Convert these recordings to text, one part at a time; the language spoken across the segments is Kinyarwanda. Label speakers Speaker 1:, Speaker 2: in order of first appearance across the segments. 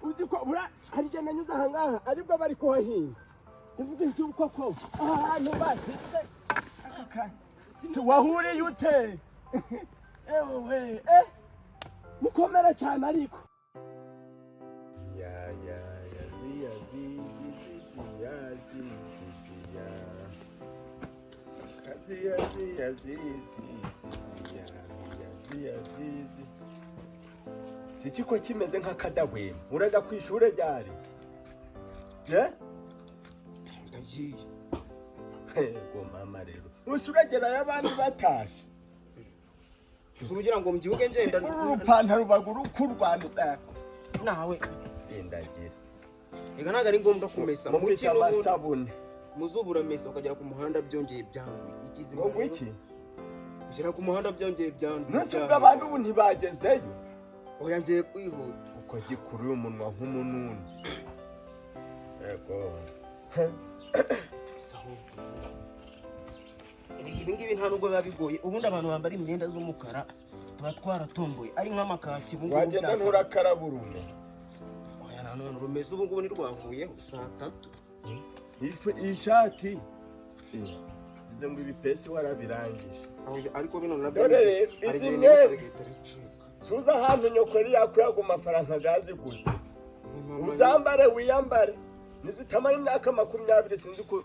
Speaker 1: uzi ko bura hari jana nyuza hangaha aribwo bari kuhahinga uvuga inzi uko ko ahantu bashyize aka wahuriye ute ewe mukomera cyane ariko ya Siki ko kimeze nk'akadahwema uraza ku ishure ryari ndagiye go mama rero usuragera y'abandi batashe
Speaker 2: kugira ngo mbyuke ngenda
Speaker 1: urupantaro baguru ku Rwanda
Speaker 2: nawe
Speaker 1: ndagira
Speaker 2: ega naga ari ngombwa kumesa
Speaker 1: mu kintu amasabune
Speaker 2: muzubura mesa ukagera ku muhanda byongeye byangu igize
Speaker 1: ngo iki
Speaker 2: ngira ku muhanda byongeye byangu
Speaker 1: nose abantu ubu ntibagezeyo
Speaker 2: oya ngiye kwihuta
Speaker 1: uko gikuru umunwa nk'umununi yego
Speaker 2: ibi ngibi nta nubwo biba bigoye ubundi abantu bambara imyenda z'umukara tuba twaratomboye ari nk'amakaki ubu ngubu
Speaker 1: wagenda nturakaraburume
Speaker 2: oya nta none rumeze ubu ngubu ntirwavuyeho saa 3
Speaker 1: ishati izo ngo ibipesi warabirangije
Speaker 2: ariko bino nabyo
Speaker 1: dore izi mwebwe suza ahantu nyokori yakuraga amafaranga gaziguze uzambare wiyambare nizitamara imyaka 20 sinzi ko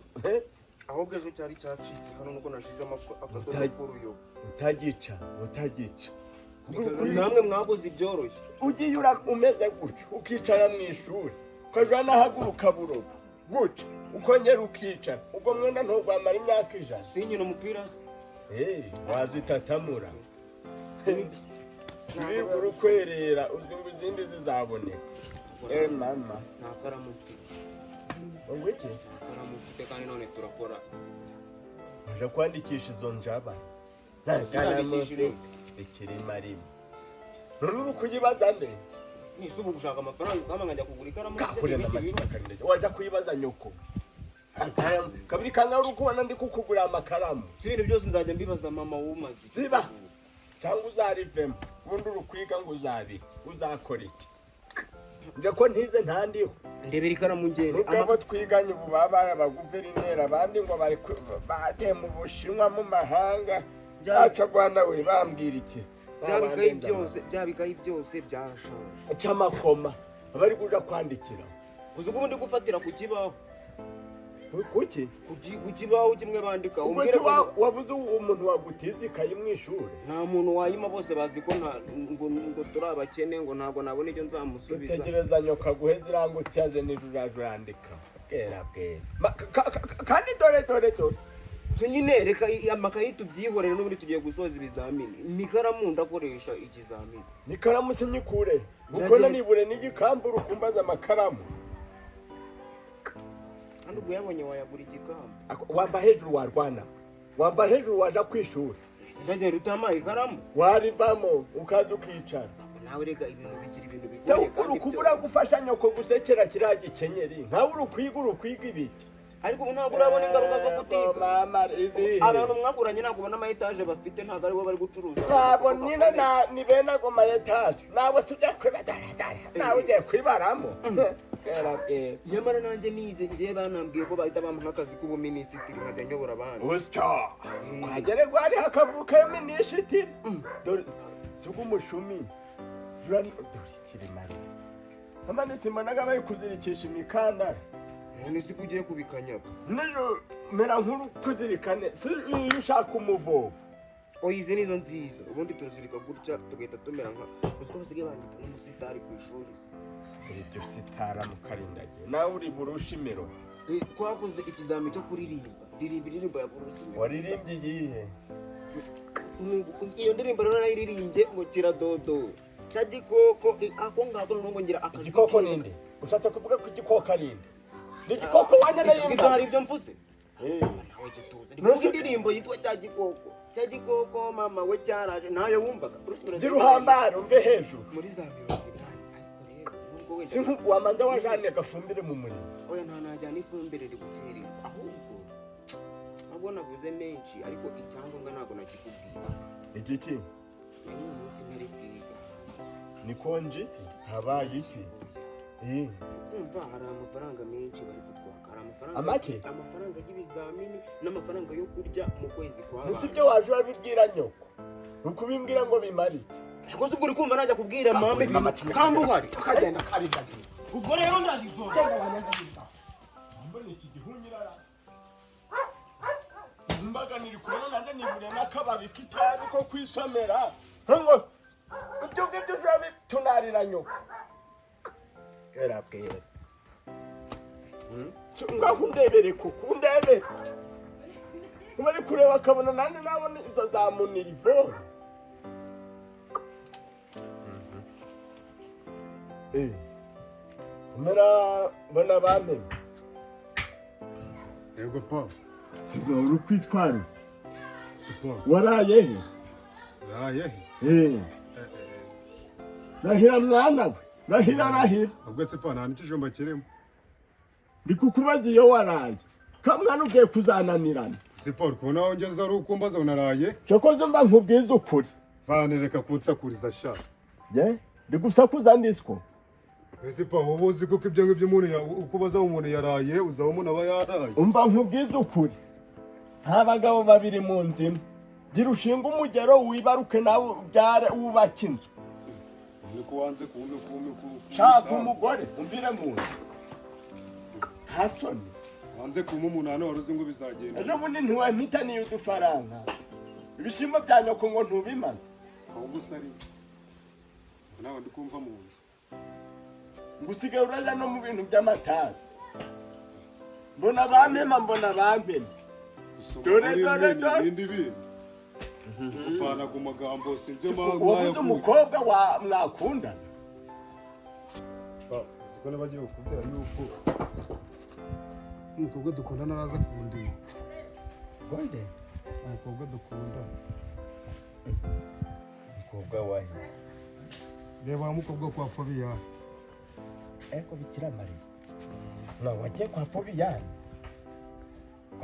Speaker 2: ahubwo ejo cyari cyacitse hano nuko nashize akadodo k'uruyo
Speaker 1: utagica
Speaker 2: namwe mwabuze ibyoroshye
Speaker 1: ugiye umeze gutyo ukicara mu ishuri ukajana haguruka burogo gutyo ukongera ukicara ubwo mwenda ntugwamara imyaka 100
Speaker 2: sinyina umupira
Speaker 1: wazitatamura uri kwerera uzi ngo izindi zizaboneka mama
Speaker 2: ntakaramu mfite
Speaker 1: ngo iki
Speaker 2: ntakaramu mfite kandi none turakora
Speaker 1: aje kwandikisha izo njaba ntakaramu ikiri marimo none uri kuyibaza nde
Speaker 2: nisubu gushaka amafaranga kama nkajya kugura ikaramu
Speaker 1: kakurenda makibakande waje kuyibaza nyoko kabiri kanga uri kubona ndi kukugura amakaramu
Speaker 2: ibintu byose nzajya mbibaza mama wumaze
Speaker 1: ziba cyangwa uzarivemo ubundi urukwiga ngo uzakora iki nje ko ntize ntandiho
Speaker 2: ndebera ikaramu ngende
Speaker 1: abo twiganye ubu babaye abaguverineri abandi ngo bari bateye mu Bushinwa mu mahanga aca Rwanda we bambwira iki
Speaker 2: byabikayi byose byarashaje
Speaker 1: cy'amakoma abari kuja kwandikira
Speaker 2: uzi ko ubundi gufatira ku kibaho
Speaker 1: kuki
Speaker 2: kukibaho kimwe bandika
Speaker 1: umbwire wabuze umuntu wagutiza ikayi mu ishuri
Speaker 2: nta muntu wayima bose bazi ko ngo turi abakene ngo ntabwo nabona icyo nzamusubiza
Speaker 1: tegereza nyoka guheza irangutse yaze nirurajurandika bwera kandi dore
Speaker 2: nyine reka amakayi tubyihorere n'ubundi tugiye gusoza ibizamini imikaramu ndakoresha ikizamini
Speaker 1: nikaramu sinyikure uko nanibure n'igikamburu kumbaza amakaramu
Speaker 2: kandi ubwo yabonye wayagura igikamba
Speaker 1: wamba hejuru warwana wamba hejuru waja kwishura
Speaker 2: sinagenda utamaye ikaramu
Speaker 1: warivamo ukaza ukicara
Speaker 2: nawe reka ibintu bigira ibintu bigoye
Speaker 1: se ukuru kubura gufasha nyoko gusekera kiriya gikenyeri nkawe urukwiga ibiki
Speaker 2: ariko ntabwo urabona ingaruka zo kutiga
Speaker 1: mama izi
Speaker 2: abantu mwaguranye ntabwo ubona ama etage bafite ntabwo ari bo bari gucuruza
Speaker 1: ntabwo nyine ni bene ago ma etage ntabwo se ujya kwibadaragara nawe ugiye kwibaramo
Speaker 2: nyamara nanjye nize ngiye banambwiye ko bahita bamuha akazi k'ubuminisitiri nkajya nyobora abandi
Speaker 1: usya kwagere gwari hakavuka minisitiri dore sugu umushumi dore kirimari amane simanaga bari kuzirikisha imikandara
Speaker 2: none si kugiye kubikanyaga
Speaker 1: nero mera nkuru kuzirikane si ushaka umuvovo
Speaker 2: oyize nizo nziza ubundi tuzirika gutya tugahita tumera nka uziko basigaye bandika umusitari ku ishuri
Speaker 1: ibyo sitara mu karindagiye nawe uri burushimiro
Speaker 2: twakoze ikizami cyo kuririmba ndirimba ya burushimiro
Speaker 1: waririmbye iyihe
Speaker 2: iyo ndirimbo rero nayiririmbye ngo kiradodo cya gikoko ako ngako ngo ngira
Speaker 1: igikoko ninde ushatse kuvuga ko igikoko arinde ni igikoko wanya nayimba
Speaker 2: hari ibyo mvuze nawe gituze ni indirimbo yitwa cya gikoko mama we cyaraje nayo wumvaga
Speaker 1: ndiruhambara umve hejuru
Speaker 2: muri za 20
Speaker 1: sinkugu wamanza wajane gafumbire mu murimo
Speaker 2: oya nta najyana ifumbire rigukerera ahubwo abo navuze menshi ariko icyangombwa ntabwo nakikubwira
Speaker 1: igiki
Speaker 2: ni umunsi ntari kwiga
Speaker 1: ni konjisi habaye iki
Speaker 2: kumva hari amafaranga menshi bari kutwaka, hari amafaranga
Speaker 1: Amake?
Speaker 2: amafaranga y'ibizamini n'amafaranga yo kurya mu kwezi kwa
Speaker 1: Ese ibyo waje urabibwira nyoko nukubimbwira ngo bimari
Speaker 2: ariko se ubwo uri kumva najya kubwira mame kandi uhari
Speaker 1: tukagenda karindagira ubwo rero ndagizoga abanyagihugu mbone iki gihunyirara imbaga niri kubona nanjye nibure n'akababi k'itabi ko kwisomera ngo ibyo ngibyo urabitunarira nyoko erabwera ngaho undebere kuko undebere kuba ari kureba akabona nande nabona izo za munirivore umera bona bamenye
Speaker 3: yego pa
Speaker 1: sibwo uri kwitwara
Speaker 3: siporo
Speaker 1: waraye he
Speaker 3: raye he
Speaker 1: rahira mwana we rahira
Speaker 3: ubwo siporo nta n'ikijumba kirimo
Speaker 1: ndi kukubaza iyo waraye ka mwana ugiye kuzananirana
Speaker 3: siporo kubona aho ngeze ari uko mbaza unaraye
Speaker 1: cokoze mba nkubwiza ukuri
Speaker 3: vane reka kunsakuriza sha
Speaker 1: ye ndi gusakuza ndisiko
Speaker 3: siporo uba uzi kuko ibyo ngibyo umuntu uko ubaza umuntu yaraye uzaba umuntu aba yaraye
Speaker 1: umva nkubwiza ukuri nta bagabo babiri mu nzima gira ushinga umugero wibaruke nawe ubyare wubake inzu
Speaker 3: niko wanze kumwe
Speaker 1: shaka umugore umvire mu nzu nta soni
Speaker 3: wanze kumwe umunani wari uzi ngo bizagenda
Speaker 1: ejo bundi ntiwampitaniye udufaranga ibishimbo bya nyoko ngo ntubimaze
Speaker 3: ahubwo usari nawe ndi kumva mu nzu
Speaker 1: ngo usigaye urajya no mu bintu by'amatabi mbona bampema dore
Speaker 3: ibindi bintu ufana ku magambo sinzi
Speaker 1: wabuze umukobwa mwakundana
Speaker 3: siko nabagiye kukubwira yuko umukobwa dukundana araza kundeba
Speaker 1: gonde
Speaker 3: umukobwa dukundana
Speaker 1: umukobwa wahe
Speaker 3: reba wa mukobwa kwa Fabiyani
Speaker 1: eko bikira mariya nawe wagiye kwa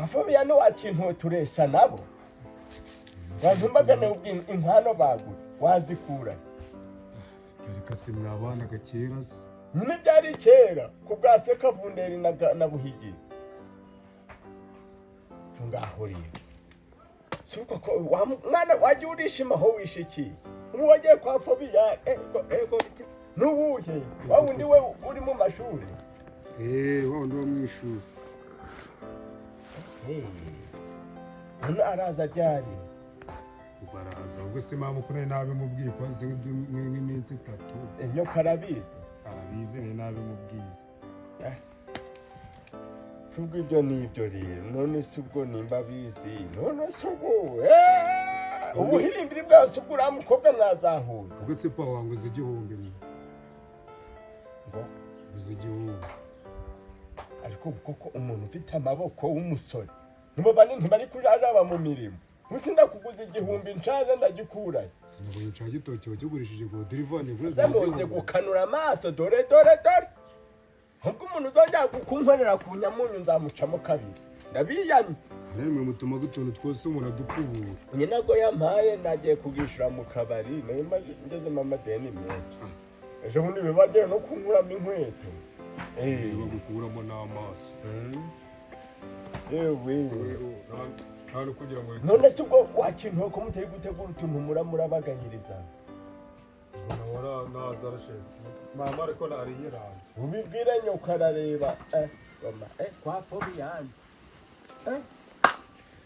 Speaker 1: Fabiyani wakintuturesha nabo wantumbagane inkwano bagura wazikura
Speaker 3: reka si mwabanaga kera se
Speaker 1: nyine byari kera ku bwa Sekavunderi na Buhigi ngaho rero si uko ko mwana wajya urishima aho wishikiye ubu wagiye kwa Fabiyani ego n'uwuhe wa wundi we uri mu mashuri
Speaker 3: wa wundi wo mu ishuri
Speaker 1: none araza ryari
Speaker 3: baraza ubwo se mama uko nabi mubwiye ko azi nk'iminsi 3
Speaker 1: iyo karabizi
Speaker 3: ni nabi mubwiye
Speaker 1: ubwo ibyo nibyo rero none si ubwo nimba bizi none si ubwo ubuhirimbiri bwose ubwo uriya mukobwa mwazahuza
Speaker 3: ubwo se pa wanguze igihumbi
Speaker 1: ngo
Speaker 3: uzi igihumbi
Speaker 1: ariko koko umuntu ufite amaboko w'umusore nibo bane ntibari kujajaba mu mirimo musinda kuguza igihumbi nshaje ndagikurayo
Speaker 3: sinabonye nca gitoki wagigurishije ngo dirivane
Speaker 1: zamuze gukanura amaso dore ahubwo umuntu uzongera kunkorera ku nyamunyu nzamucamo kabiri ndabiyamye
Speaker 3: harimwe mutuma gutuntu twose umuntu adukubura
Speaker 1: nyine nabwo yampaye nagiye kugishura mu kabari nayo ngezemo amadeni menshi ejo bundi bibagiwe no kunkuramo inkweto
Speaker 3: bagukuramo n'amaso
Speaker 1: yewe
Speaker 3: nta kugira ngo
Speaker 1: none se ubwo wakintuye ko mutari gutegura utuntu murabaganyiriza
Speaker 3: naza arashaka mama ariko nariye rana
Speaker 1: ubibwire nyoko arareba kwa Fabiyani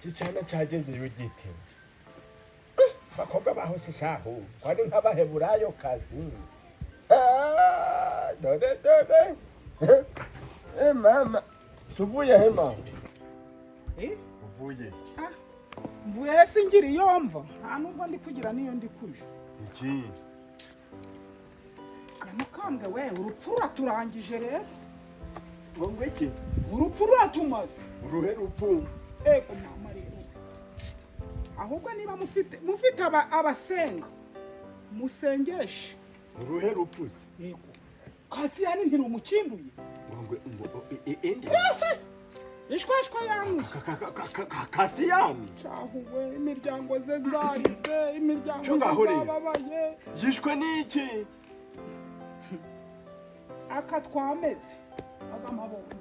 Speaker 1: kicana cyagezeyo gite bakobwa bahose shahu kwari nk'abaheburayo kazi dore mama suvuye he mama uvuye
Speaker 4: mvuye singira iyo mva nta nubwo ndi kugira niyo ndi kuje
Speaker 1: iki
Speaker 4: mukambwe we urupfu ruraturangije rero
Speaker 1: ngo iki
Speaker 4: urupfu ruratumaze
Speaker 1: uruhe rupfu
Speaker 4: ego mama rero ahubwo niba mufite abasenga musengeshe
Speaker 1: uruhe rupfu se
Speaker 4: yego Kasiyani ntirumukinduye
Speaker 1: ngo ende
Speaker 4: ishwashwa yangu
Speaker 1: Kasiyani
Speaker 4: cahuwe imiryango ze zarize imiryango zababaye
Speaker 1: yishwe n'iki
Speaker 4: aka twameze agamabongo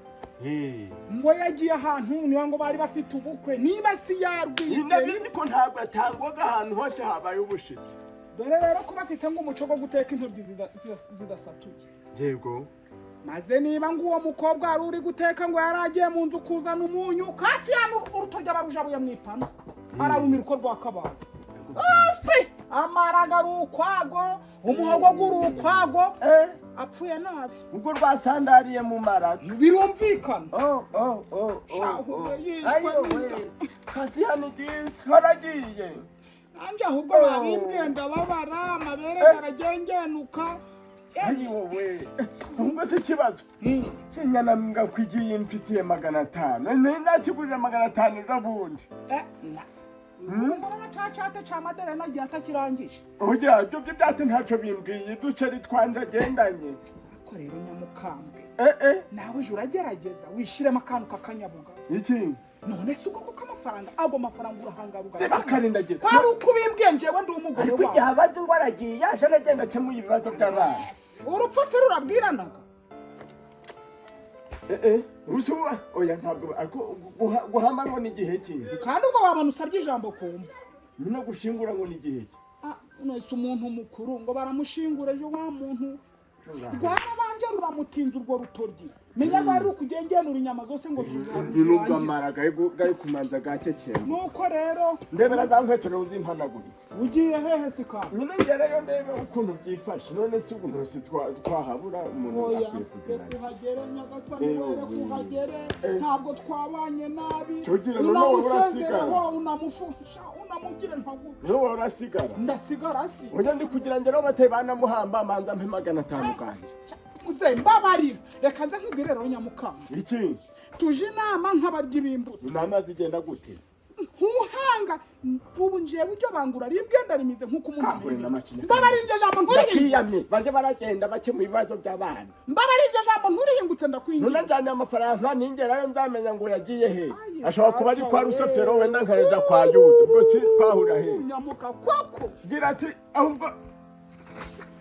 Speaker 1: Eh.
Speaker 4: ngo yagiye ahantu niba ngo bari bafite ubukwe niba si yarwite
Speaker 1: Ndabizi ko ntabwo atangwaga ahantu hose habaye ubushitsi.
Speaker 4: dore rero ko bafite nk'umuco wo guteka intoryi zidasatuye
Speaker 1: Yego.
Speaker 4: maze niba ngo uwo mukobwa wari uri guteka ngo yaragiye mu nzu kuzana umunyu kasi hano urutoryi abarujabuye mu ipanu ararumira uko rwakabaye afi amaraga ari ukwago umuhogo guri ukwago apfuye nabi
Speaker 1: Ubwo rwasandariye mu maraga.
Speaker 4: birumvikana
Speaker 1: Ayo we. Kasi hano this haragiye.
Speaker 4: nanjye ahubwo babimbwiye ndababara amabere baragengenuka
Speaker 1: Ayo we. Ubwo se kibazo. Kinyana ngakwigiye mfitiye 500. Nakigurira 500 zabundi.
Speaker 4: mbona cacate ca maderena gihe atakirangije
Speaker 1: Oya, byo byate ntaco bimbwiye duceri twanje agendanye.
Speaker 4: ariko rero nyamukambwe nawe uje uragerageza wishiremo akantu kakanyabuga
Speaker 1: Iki?
Speaker 4: none si ubwoko k'amafaranga ago mafaranga urahangaruga
Speaker 1: Zibakarindagira.
Speaker 4: kwari uko ubimbwiye njyewe ndi umugore
Speaker 1: Ariko
Speaker 4: wawe
Speaker 1: yabaze ngo aragiye yaje aragenda akemuye ibibazo by'abana.
Speaker 4: urupfu se rurabwiranaga
Speaker 1: Usuba oya ntabwo guhamba ngo ni igihe ki.
Speaker 4: kandi ubwo wabona usabye ijambo kumva
Speaker 1: Nyine gushingura ngo ni igihe ki.
Speaker 4: none umuntu mukuru ngo baramushingura ejo wa muntu rwarabanje ruramutinza urwo rutoryi menya bari ukugengenura inyama zose ngo
Speaker 1: Nubwo amaraga gaye kumanza gacekera.
Speaker 4: nuko rero
Speaker 1: Ndebera za nkweto uzimpanagura.
Speaker 4: ugiye hehe se ka
Speaker 1: Nyine ngerayo ndebe ukuntu byifashe none se ubu ntose twahabura umuntu
Speaker 4: oya
Speaker 1: akwiye kugera.
Speaker 4: kuhagere nyagasani were kuhagere ntabwo twabanye nabi
Speaker 1: Cyogira noneho urasigara.
Speaker 4: unamufusha unamugire ntagu
Speaker 1: Noneho urasigara.
Speaker 4: ndasigara si
Speaker 1: Oya ndi kugira ngero batebana muhamba manza mpe 500 kanje.
Speaker 4: muze mbabarira reka nze nkubwire rero nyamukamba
Speaker 1: Iki?
Speaker 4: tuje inama nk'abarya ibimbuto
Speaker 1: Inama zigenda gute?
Speaker 4: ntuhanga ubu ngiye buryo bangura rimbwenda rimize nk'uko
Speaker 1: Kahure
Speaker 4: umuntu
Speaker 1: n'amakine.
Speaker 4: mbabarira iryo jambo nturihingutse
Speaker 1: Bakiyamye baje baragenda bake mu bibazo by'abana.
Speaker 4: mbabarira iryo jambo nturihingutse
Speaker 1: None
Speaker 4: ndakwinginze
Speaker 1: njanye amafaranga ningerayo nzamenya ngo yagiye he. Ashobora kuba ari kwa Rusofero wenda nkaza kwa Yuda. Ubwo si twahura he.
Speaker 4: nyamuka kwako
Speaker 1: Gira si ahubwo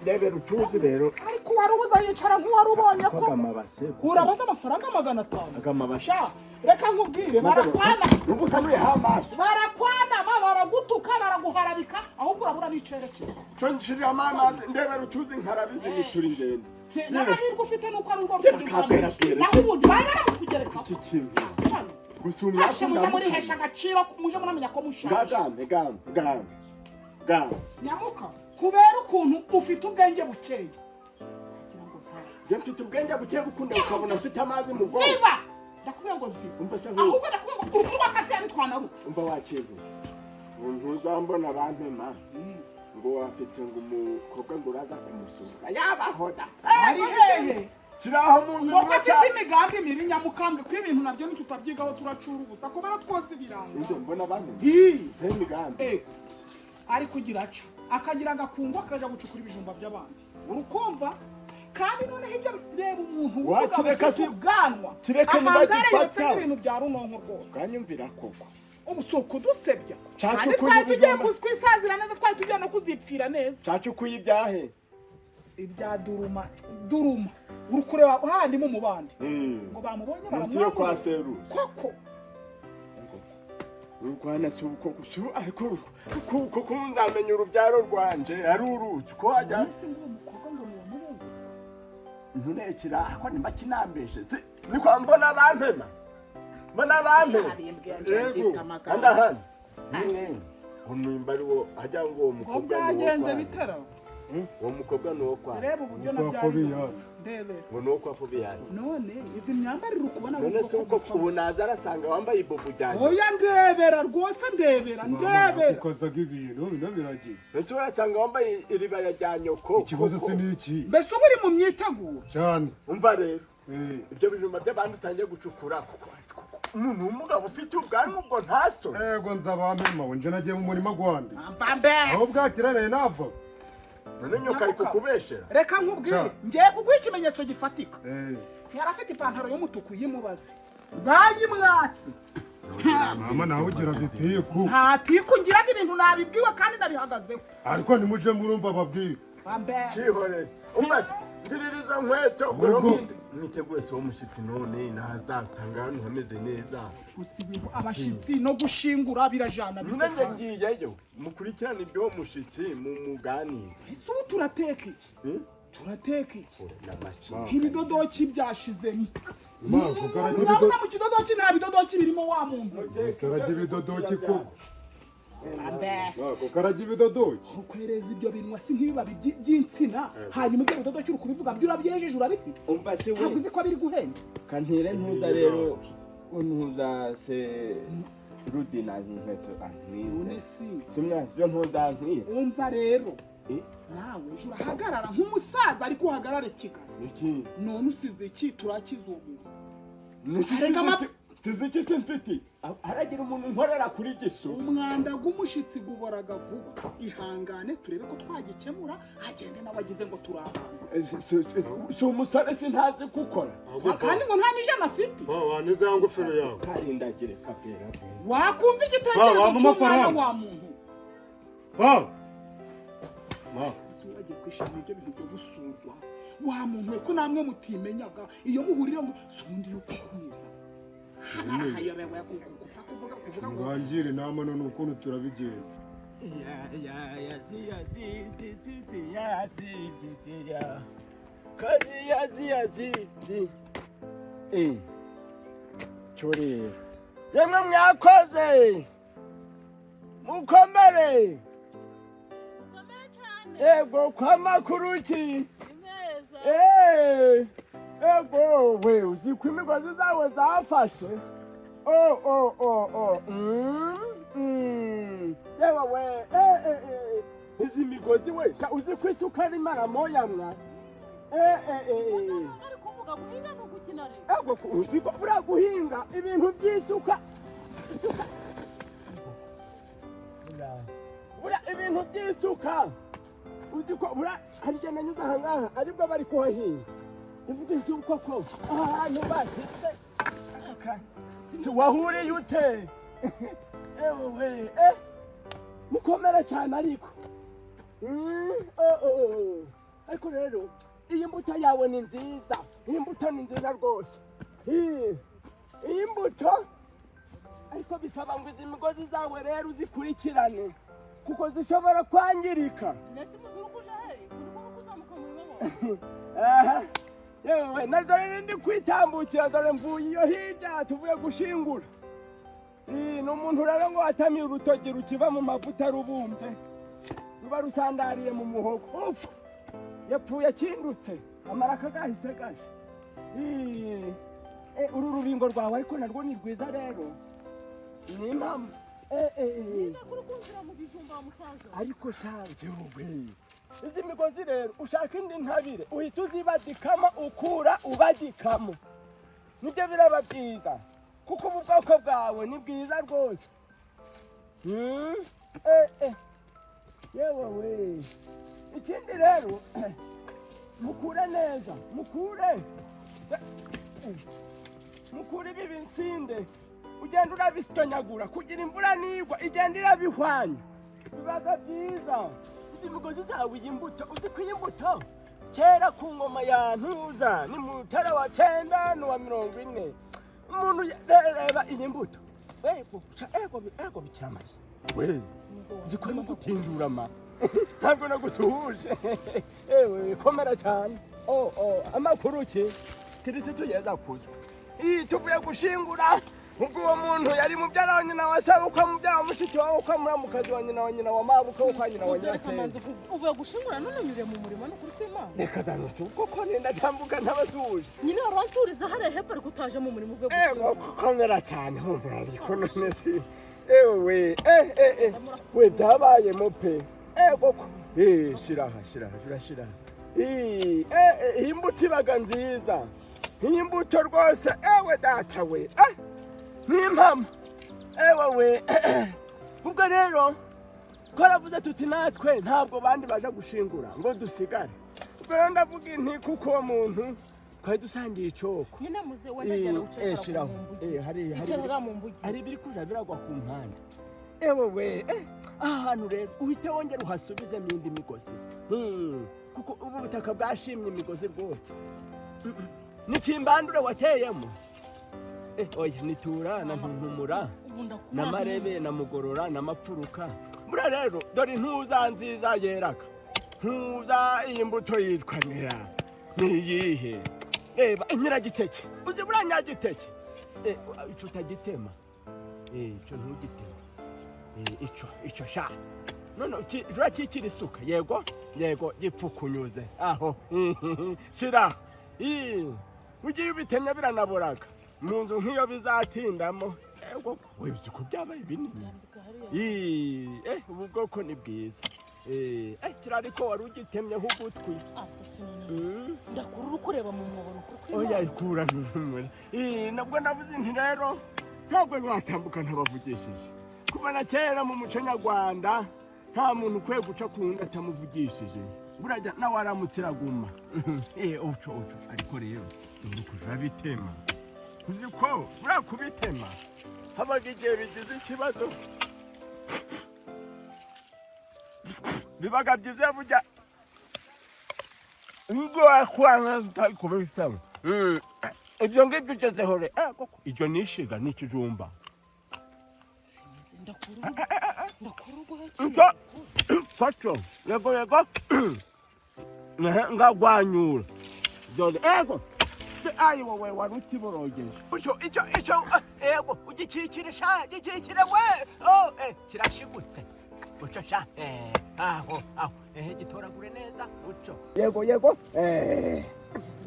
Speaker 1: Debe rutuzi rero.
Speaker 4: ariko wari ubuza yicara nk'uwari ubonye ko
Speaker 1: Agamabase.
Speaker 4: urabaza amafaranga 500
Speaker 1: Agamabasha.
Speaker 4: reka nkubwire barakwana
Speaker 1: Nubu kamuye hamaso.
Speaker 4: barakwana baragutuka baraguharabika ahubwo urabura bicerekeza
Speaker 1: Cyo nshirira mama ndebe rutuzi nkarabizi mituri ndende.
Speaker 4: n'amahirwe ufite nuko ari urwo
Speaker 1: Kabera.
Speaker 4: naho ubundi bari baramukugereka
Speaker 1: Iki kintu. Gusumya
Speaker 4: Ashe muje muri hesha agaciro muje muramenya ko mushaje
Speaker 1: Gambe.
Speaker 4: nyamuka kubera ukuntu ufite ubwenge bukeye
Speaker 1: Je mfite ubwenge buke gukunda ukabona mfite amazi mu bwonko.
Speaker 4: ziba ndakubwira ngo ziba
Speaker 1: Umva se
Speaker 4: ahubwo ndakubwira ngo urukuru wakase yanitwanaru
Speaker 1: umva wakivu. Ntuzambona abantema. Ngo afite ngo umukobwa ngo uraza kumusura. Yabahoda.
Speaker 4: ari hehe
Speaker 1: Kiraho mu nzu
Speaker 4: ngo afite imigambi mibi nyamukambwe ko ibintu nabyo ntitutabyigaho turacura ubusa kubera twose biranga
Speaker 1: Inde mbona abantu.
Speaker 4: Hi.
Speaker 1: Semi gambe.
Speaker 4: ari kugira aca akagira agakungu akaja gucukura ibijumba by'abandi urukumva kandi noneho ibyo reba umuntu
Speaker 1: Wakireka si
Speaker 4: ubwanwa
Speaker 1: kireke
Speaker 4: amagara ibintu bya runonko rwose
Speaker 1: Kanyumvira koko.
Speaker 4: ubu si ukudusebya
Speaker 1: Cacu
Speaker 4: kandi
Speaker 1: kuyi
Speaker 4: twari tugiye
Speaker 1: ibijumba.
Speaker 4: kwisazira neza twari tugiye no kuzipfira neza
Speaker 1: Cacu kuyibyahe.
Speaker 4: ibya duruma uri kureba handi mu mubandi ngo bamubonye
Speaker 1: Munsi yo kwa Seru.
Speaker 4: koko
Speaker 1: Urwana si uko gusu ariko kuko nzamenya urubyaro rwanje ari uruzi ko wajya
Speaker 4: ese ngo umukobwa ngo ni umuhungu
Speaker 1: ntunekira ako nimba kinambeshe si niko mbona abantema yego andahana unimba ari wo ajya ngo uwo mukobwa
Speaker 4: byagenze bitera
Speaker 1: uwo mukobwa ni uwo kwa
Speaker 4: sireba uburyo
Speaker 3: Kwa
Speaker 4: nabyabizi ndebe
Speaker 1: ngo ni uwo kwa Fobiyani
Speaker 4: none izi myambarire ukubona
Speaker 1: none se uko ubu naza arasanga wambaye ibubu ryanjye
Speaker 4: oya ndebera rwose ndebera
Speaker 3: ukozaga ibintu bino biragize
Speaker 1: ese urasanga wambaye iribaya rya nyoko
Speaker 3: ikibazo se ni iki
Speaker 4: mbese uba uri mu myiteguro
Speaker 3: cyane
Speaker 1: umva rero ibyo bijumba by'abandi utangiye gucukura kuko umuntu w'umugabo ufite ubwanwa ubwo ntaso
Speaker 3: yego nzabamema we nje nagiye mu murima gwande
Speaker 4: mva mbese
Speaker 3: aho bwakirane nava
Speaker 1: none nyoka ari kukubeshera
Speaker 4: reka nkubwire ngiye kuguha ikimenyetso gifatika yari afite ipantaro y'umutuku yimubaze bayimwatsi
Speaker 3: mama nawe ugira bitiku
Speaker 4: ntatiku ngiraga ibintu nabibwiwe kandi nabihagazeho
Speaker 3: ariko nimuje murumva babwira
Speaker 4: mva mbese
Speaker 1: cyihorere umase ndiririza nkweto mwiteguye so umushyitsi none ntazasanga hano hameze neza.
Speaker 4: Gusibiho abashitsi no gushingura birajana
Speaker 1: None ngiyeyo mukurikirana ibyo mushyitsi mu muganira.
Speaker 4: Ese ubu turateka iki? Turateka iki?
Speaker 1: N'amaci.
Speaker 4: Ibidodoki byashizemo.
Speaker 3: Mpamvu karagira
Speaker 4: Urabona mu kidodoki nta bidodoki birimo wa muntu.
Speaker 3: karagira ibidodoki koko.
Speaker 4: Ambese.
Speaker 3: Karagira ibidodoki.
Speaker 4: Ukwereza ibyo binwa si nk'ibibabi by'insina hanyuma ibyo bidodoki uri kubivuga byo urabyejeje urabifite.
Speaker 1: Umva se
Speaker 4: Ntabwo
Speaker 1: we
Speaker 4: uzi ko biri guhenda.
Speaker 1: kantire ntuza rero ntuza se Rudina nkweto
Speaker 4: None si.
Speaker 1: Simwa byo ntuza nkwiye.
Speaker 4: Umva rero. Nawe urahagarara nk'umusaza ariko uhagarare kigana.
Speaker 1: Iki?
Speaker 4: None usize iki turakiza ubu.
Speaker 1: Tiziki simfiti. Haragira umuntu nkorera kuri gisu.
Speaker 4: Umwanda gumushitsi guboraga vuba. Ihangane turebe ko twagikemura agende nabagize ngo turabana.
Speaker 1: Si umusore sintazi gukora.
Speaker 4: Kandi ngo nta n'ijana afite.
Speaker 3: Wanize ya ngofero yawe.
Speaker 1: Karindagire kapera.
Speaker 4: Wakumva igitekerezo cy'umwana wa muntu. Ese wagiye kwishimira ibyo bintu byo gusurwa. Wa muntu we ko namwe mutimenyaga iyo muhurira ngo sundi yo kukuza. Hayobewe kuvuga ngo
Speaker 3: Ngangire inama none ukuntu turabigenza.
Speaker 1: Chori. Yemwe mwakoze. Mukomere. Ego kwa makuru ki? Ego we uzi ko imigozi zawe zafashe. Yewe we izi migozi we uzi ko isukari mara moya mwa. Ego uzi ko bura guhinga ibintu by'isuka. Bura ibintu by'isuka. Uzi ko bura hari cyane nyuza hangaha aribwo bari kuhahinga. Ivuga isuka ko ahantu bashitse. Wahuriye ute? Ewe mukomera cyane ariko. Ariko rero iyi mbuto yawe ni nziza. Iyi mbuto ni nziza rwose. Iyi mbuto ariko bisaba ngo izi migozi zawe rero uzikurikirane kuko zishobora kwangirika.
Speaker 5: Ndetse muzuru kuja he? Uri kuzamuka mu babo.
Speaker 1: Yewe nazare ndi kwitambukira dore mvuye iyo hirya tuvuye gushingura. N'umuntu rero ngo atamiye urutogi rukiva mu mavuta rubumbye. Ruba rusandariye mu muhogo. Yapfuye akindutse amaraka gahise gaje. Uru rubingo rwawe ariko narwo ni rwiza rero. Ni impamvu. Ariko shange wowe. Izi migozi rero ushaka indi ntabire uhita uzibadikama ukura ubadikamo. Nibyo biraba byiza kuko ubu bwoko bwawe ni bwiza rwose. Yewe we ikindi rero mukure neza mukure ibi binsinde ugenda urabisitonyagura kugira imvura nigwa igenda irabihwanya bibaga byiza. Izi migozi zawe iyi mbuto uzi ko iyi mbuto kera ku ngoma ya Ntuza ni mu Mutara wa 9 n'uwa 40 umuntu reba iyi mbuto ego bikiramaye we zikora gutindura ma ntabwo nagusuhuje ewe komera cyane amakuru ki Kirisitu yeza kuzwa tuvuye gushingura ubwo uwo muntu yari mubyara wa nyina wa Sabuka mubyara wa mushiki wawe uko muramukazi wa nyina wa Mabuka uko nyina wa Nyirasenge.
Speaker 5: Uvuye gushingura none nyure mu murima no kuri kw'Imana.
Speaker 1: Reka danose uko nenda tambuka ntabasuje.
Speaker 5: Nyine waransuriza hare hepfo ariko utaje mu murima uvuye gushingura.
Speaker 1: Komera cyane humura ariko none si ewe we dabaye mope koko shiraha imbuto ibaga nziza imbuto rwose ewe data we n'impamo ewe we ubwo rero twaravuze tuti natwe ntabwo bandi baje gushingura ngo dusigare ubwo rero ndavuga inti kuko uwo muntu twari dusangiye icoko
Speaker 5: nyine muze wendagera ucekera mu mbugi
Speaker 1: hari ibiri kuja biragwa ku mpande ewe we ahantu rero uhite wongera uhasubizemo indi migozi kuko ubu butaka bwashimye imigozi rwose. Nikimbandure wateyemo. Oya nitura na ntuntumura na marebe na mugorora na mapfuruka. Bura rero dore intuza nziza yeraga. Ntuza imbuto yitwa nera. Niyihe? Reba nyiragiteke. Uzi bura nyagiteke. Ico utagitema. Ico ntugitema. Ico sha. None urakikira isuka yego gipfukunyuze aho sira ugiye ubitemya biranaboraga mu nzu nk'iyo bizatindamo yego webizi ko byabaye binini ubu bwoko ni bwiza kirariko wari ugitemyeho ugutwi
Speaker 5: ndakurura ukureba mu mwobo
Speaker 1: oya ikura ntumura nabwo navuze nti rero ntabwo nwatambuka ntabavugishije kuva na kera mu muco nyarwanda nta muntu ukwiye guca ku wundi atamuvugishije burajya nawe aramutse iraguma uco ariko rero uri kuja bitema uzi ko buriya kubitema habaga igihe bigize ikibazo bibaga byiza burya ubwo wakwanga utari kubitema ibyo ngibyo ugezeho re ibyo nishiga n'ikijumba Facho, yego. Ngagwanyura. Dole ego. Ayi wowe waruti borogeje. Ico ego ugikikire sha, gikikire we. Kirashigutse. Uco sha. Aho. Gitoragure neza uco. Yego.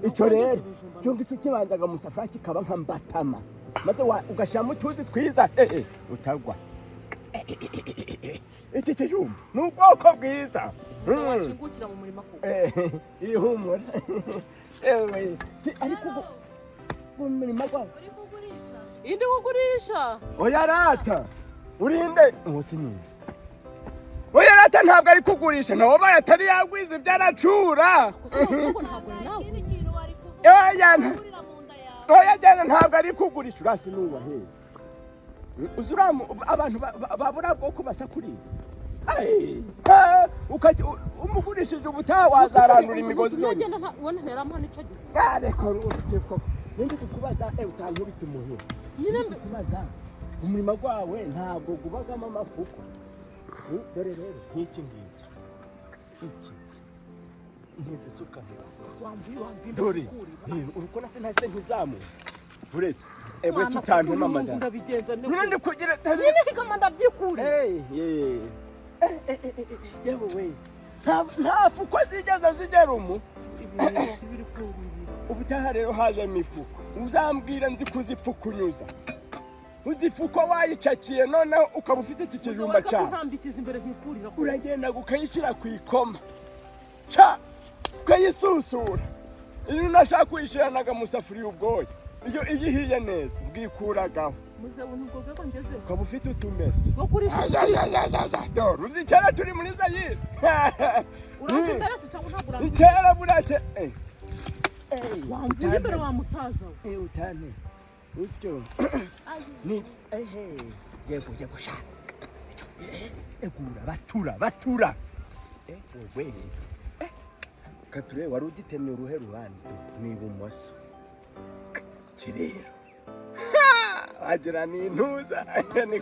Speaker 1: Ico rero cyo ngicyo kibandaga musafari kikaba nka mbatama. Maze ugashamo utuzi twiza utagwa. Iki kijumba ni ubwoko bwiza
Speaker 5: wacingukira mu murima ko
Speaker 1: ihumura ariko mu murima kwa
Speaker 5: uri kugurisha indi kugurisha
Speaker 1: oya rata urinde umunsi ni oya rata ntabwo ari kugurisha nawo bayatari yagwiza ibyaracura oya jana ntabwo ari kugurisha urasi nubahe uzuramu abantu babura bwo kubasakuri umugurishije ubutaha wazaranura imigozi zone
Speaker 5: ubona nteramo nico gihe
Speaker 1: ariko uruseko nindi kukubaza utankubita umuhiro nyine kubaza umurima gwawe ntabwo gubagamo amafuko dore rero nk'iki nkize suka wambi dore uruko nase ntase nkizamu uretse ebwe tutantuma madara
Speaker 5: ndabigenza
Speaker 1: ninde kugira
Speaker 5: ninde kamanda byikure
Speaker 1: yewe we nta fuko zigeze zigera umu ubutaha rero haje imifuko uzambwira nzi kuzipfukunyuza uzifuko wayicakiye noneho ukaba ufite iki kijumba cyawe uragenda ukayishyira ku ikoma ukayisusura iyo unashaka kuyishyiranaga mu safuriya ubwoya iyo iyihiye neza ubwikuragaho ukaba ufite utumese dore uzikera turi muri Zayire ikera burake
Speaker 5: wamvuye imbere wa musaza
Speaker 1: utane utyo ni yego shaka egura batura wewe kature wari ugitemye uruhe ruhande ni ibumoso kirero agira ni intuza ni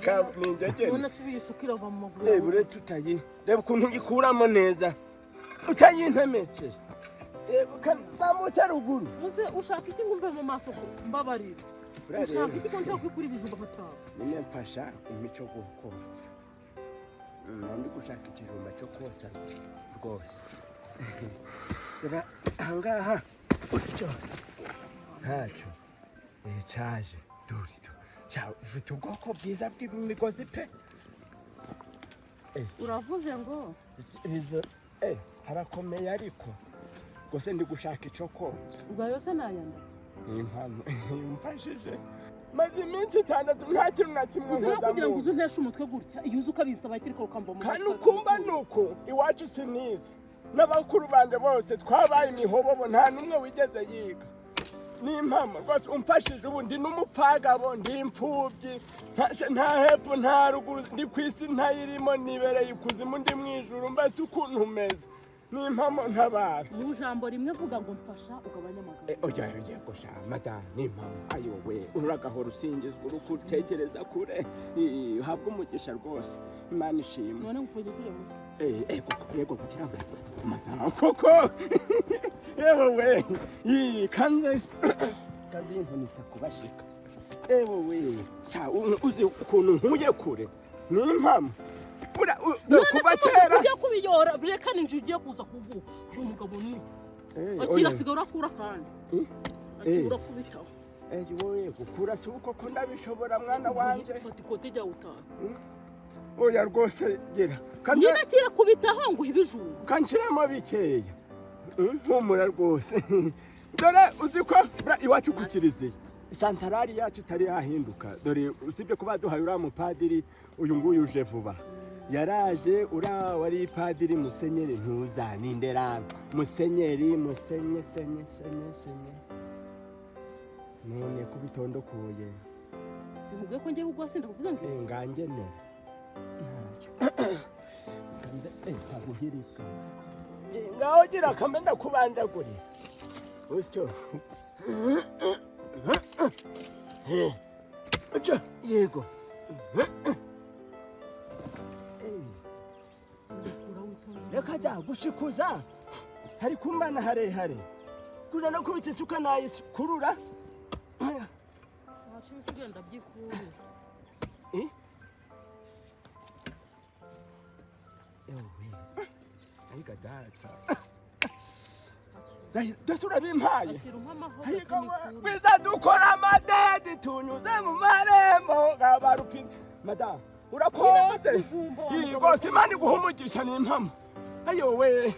Speaker 1: ingegene
Speaker 5: none subiye isukira va mu maguru
Speaker 1: bure tutayi reba ukuntu ikuramo neza utayintemeje zamuca ruguru
Speaker 5: muze ushaka iki ngumve mu maso mbabarira ushaka iki ko nje kwikura ibijumba mataba
Speaker 1: nime mfasha imico gukotsa ndi gushaka ikijumba cyo kotsa rwose reba ahangaha utyo ntacyo caje durito ciao ufite ubwoko bwiza bw'imigozi pe
Speaker 5: uravuze ngo
Speaker 1: izo harakomeye ariko gose ndi gushaka ico kotsa
Speaker 5: ubwo yose nayanda
Speaker 1: impano mfashije maze iminsi 6 nta kintu na kimwe
Speaker 5: nkoza kugira ngo uzunteshe umutwe gutya iyo ukabitsa bakiriko ukamba mu
Speaker 1: kandi ukumva nuko iwacu sinize n'abakuru bande bose twabaye imihobobo nta numwe wigeze yiga n'impama rwose umfashije ubu ndi n'umupfagabo ndi imfubyi nta hepfo nta ruguru ndi ku isi ntayirimo nibereye ikuzimu ndi mu ijuru mbese ukuntu umeze n'impamo ntabara.
Speaker 5: mu jambo rimwe vuga ngo mfasha ugabanya amagambo.
Speaker 1: Oya gusha madamu n'impamo ayowe uragahora usingizwa urukutekereza kure habwa umugisha rwose Imana ishimwe.
Speaker 5: none ngufuje kure mu
Speaker 1: koko yego kugira ngo madamu koko yewe kanze inkoni itakubashika yewe uzi ukuntu nkuye kure n'impamo kuba kera
Speaker 5: ujya kubiyora reka ninje ugiye kuza kuvuga umugabo ni akira sigara kura kandi akura kubitaho
Speaker 1: wowe gukura si uko ko ndabishobora mwana wanje.
Speaker 5: fata ikote jya utaha
Speaker 1: oya rwose gira
Speaker 5: nyine akira kubitaho ngo ibijuru
Speaker 1: kanshiremo bikeya mpumura rwose. Dore uzi ko iwacu ku kiliziya santarari yacu itari yahinduka. Dore usibye kuba duhaye uriya mupadiri uyu nguyu uje vuba yaraje uriya wari padiri musenyeri ntuzanindera musenyeri senye none kubitondokuye
Speaker 5: simubwiye ko ngiye kugwa sinda kuvuza ngo
Speaker 1: ngangene kanze ntaguhirisa ngaho gira akamenda kubandagurira usyo yego reka da gushikuza hari kumbana harehare kuja no kubita isuka nayikurura
Speaker 5: ntacyo bisigenda byikura
Speaker 1: ariko data dasura bimpaye biza dukora amadede tunyuze mu marembo gabarupine madamu urakoze rwose Imana iguha umugisha n'impamo ayowe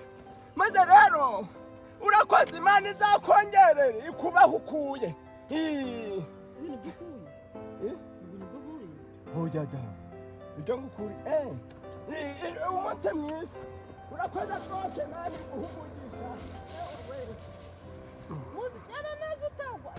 Speaker 1: maze rero urakoze Imana izakongerere ikubaho ukuye oya da ibyo ngukuri umunsi mwiza urakoze rwose Imana iguha umugisha
Speaker 5: muzi cyane neza utagwa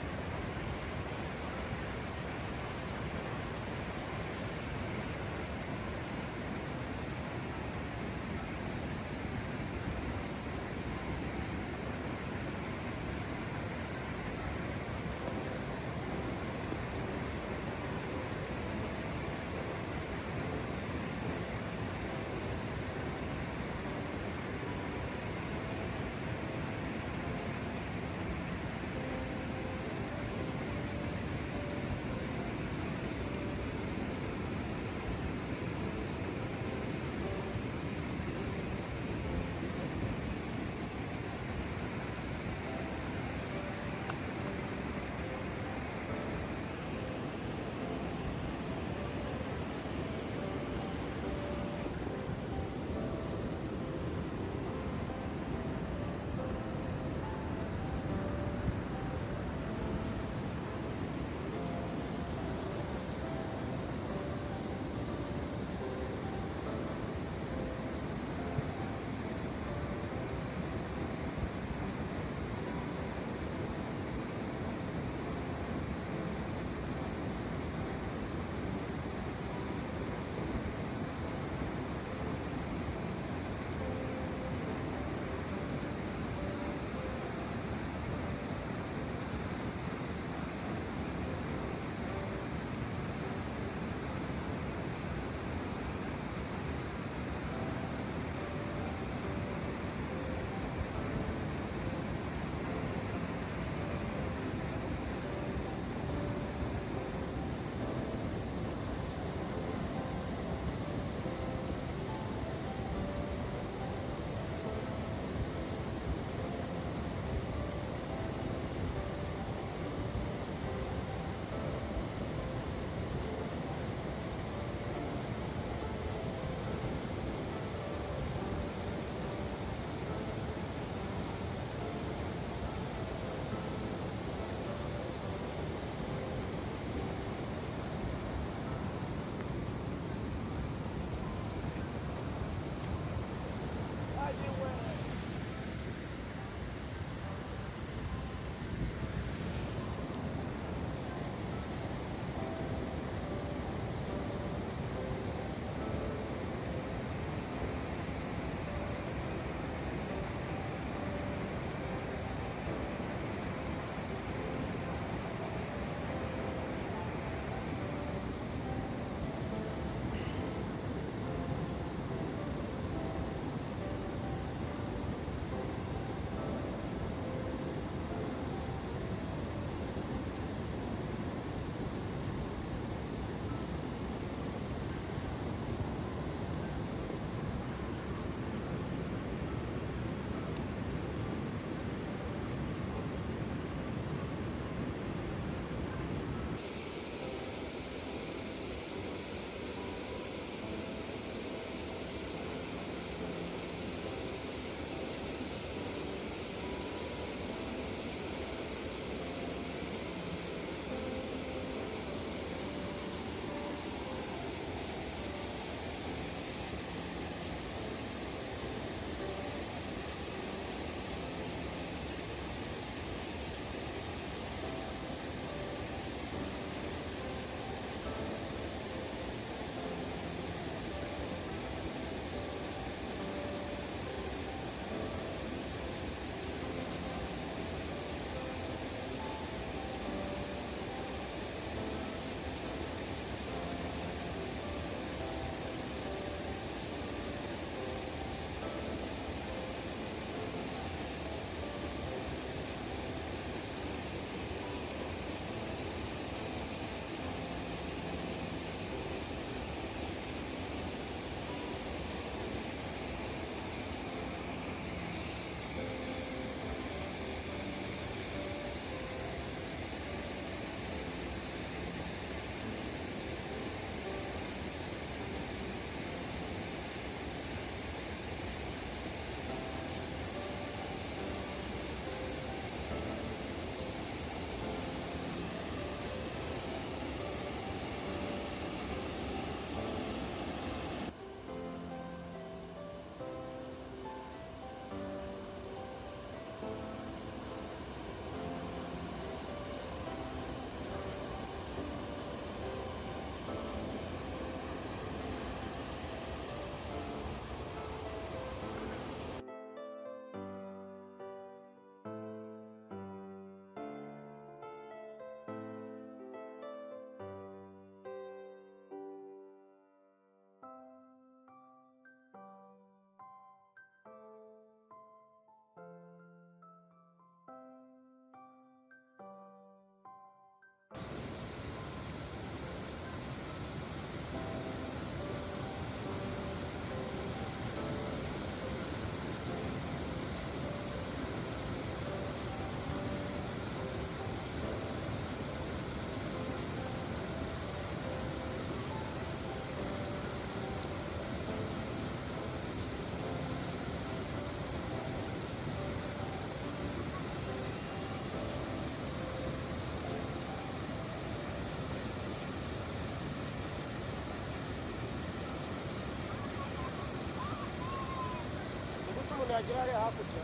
Speaker 1: yagera hariya hakurya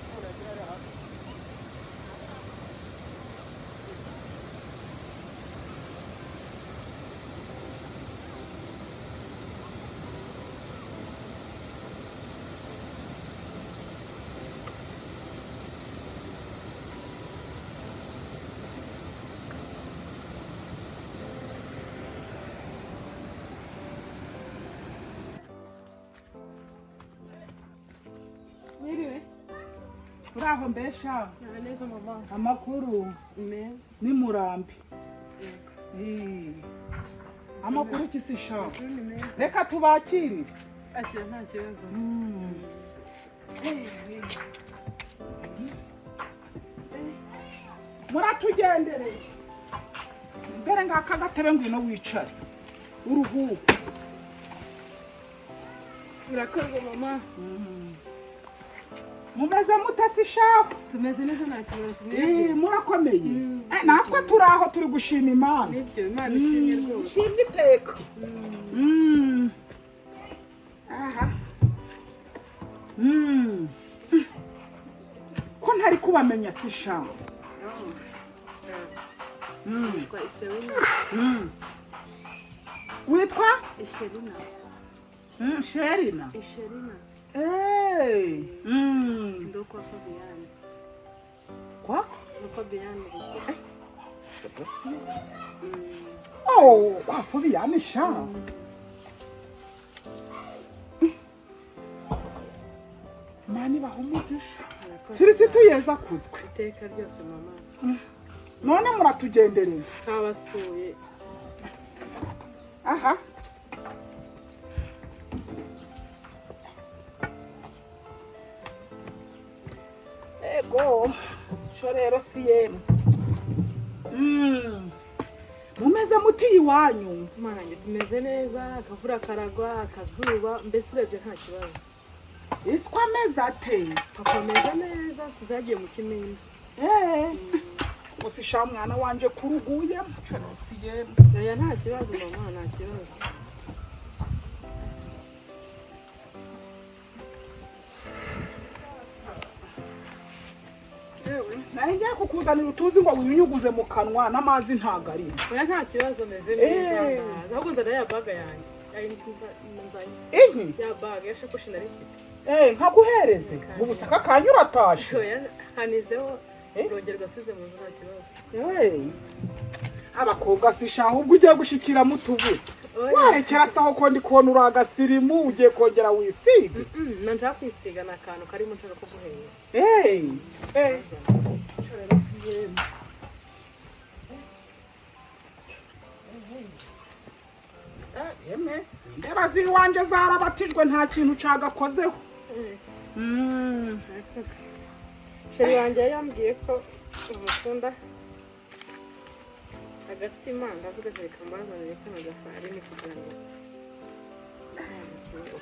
Speaker 1: umuntu yagera hariya hakurya
Speaker 5: Mwiriwe.
Speaker 4: uraho mbesha
Speaker 5: Neza mama.
Speaker 4: amakuru
Speaker 5: Meza.
Speaker 4: ni murambi amakuru kisisha
Speaker 5: Ni meza.
Speaker 4: reka tubakire
Speaker 5: Akira nta kibazo.
Speaker 4: muratugendereye mbere ngaka gatebe ngwino wicare uruhuko
Speaker 5: Urakoze mama.
Speaker 4: mumeze mutasi shaho
Speaker 5: Tumeze neza nta kibazo.
Speaker 4: murakomeye natwe turi aho turi gushima imana
Speaker 5: Nibyo Imana ishimye rwose.
Speaker 4: shimye iteka aha ko ntari kubamenya si shaho
Speaker 5: Witwa Isherina.
Speaker 4: witwa
Speaker 5: Isherina.
Speaker 4: sherina
Speaker 5: Isherina. Ndo kwa Fabian.
Speaker 4: kwa
Speaker 5: Kwa Fabian ruko.
Speaker 4: kwa Fabian sha mani bahumugisha kirisitu yeza kuzwe
Speaker 5: Iteka ryose mama.
Speaker 4: none muratugendereye
Speaker 5: Kabasuye.
Speaker 4: aha ego cyo rero si yemwe mumeze muti iwanyu
Speaker 5: Imana nge tumeze neza, akavura karagwa, akazuba, mbese urebye nta kibazo.
Speaker 4: iswa ameze ate
Speaker 5: Papa ameze neza, tuzagiye mu Kimindi.
Speaker 4: gusa isha mwana wanje kuruguye cyo rero si yemwe
Speaker 5: Oya nta kibazo mama, nta kibazo.
Speaker 4: nawe ngiye kukuzanira utuzi ngo winyuguze mu kanwa n'amazi ntago ari
Speaker 5: Oya nta kibazo meze neza. Ahubwo nzana ya baga yanjye.
Speaker 4: inki
Speaker 5: Ya baga ya shakoshi nari mfite.
Speaker 4: nkaguhereze ubusa aka kanya uratashe
Speaker 5: Oya hanizeho urugero rwasize mu nzu nta kibazo.
Speaker 4: abakobwa sisha ahubwo ugiye gushikiramo utuvuta warekera saho ko ndi kubona uri agasirimu ugiye kongera wisiga
Speaker 5: Nanja kwisiga na kantu karimo nshaka ko guhera.
Speaker 4: ndeba ziwanje zarabatijwe nta kintu cagakozeho
Speaker 5: Sheri wanjye yambwiye ko umukunda agatsima ndavuga ati reka mbazanire kano gafarini kugira ngo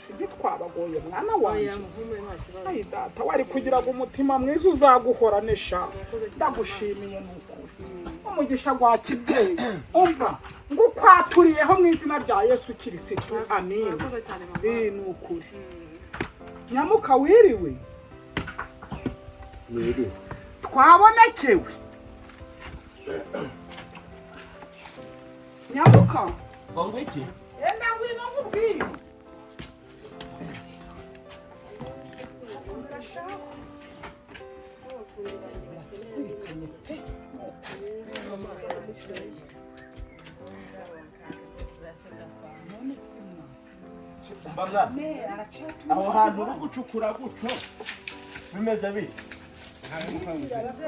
Speaker 4: sibyo twabagoye mwana
Speaker 5: oya
Speaker 4: wanje
Speaker 5: muhumure nta kibazo.
Speaker 4: ayi data wari kugira ngo umutima mwiza uzaguhorane sha ndagushimiye nukuri umugisha gwa kibyeyi umva ngo kwaturiyeho mu izina rya Yesu Kirisitu amin
Speaker 5: Urakoze cyane mama.
Speaker 4: nukuri nyamuka wiriwe
Speaker 1: Mwiriwe.
Speaker 4: twabonekewe nyamuka
Speaker 1: Ngo iki?
Speaker 4: enda ngwino nkubwire
Speaker 1: Bamwa. Aho hantu uri gucukura gutyo bimeze bite?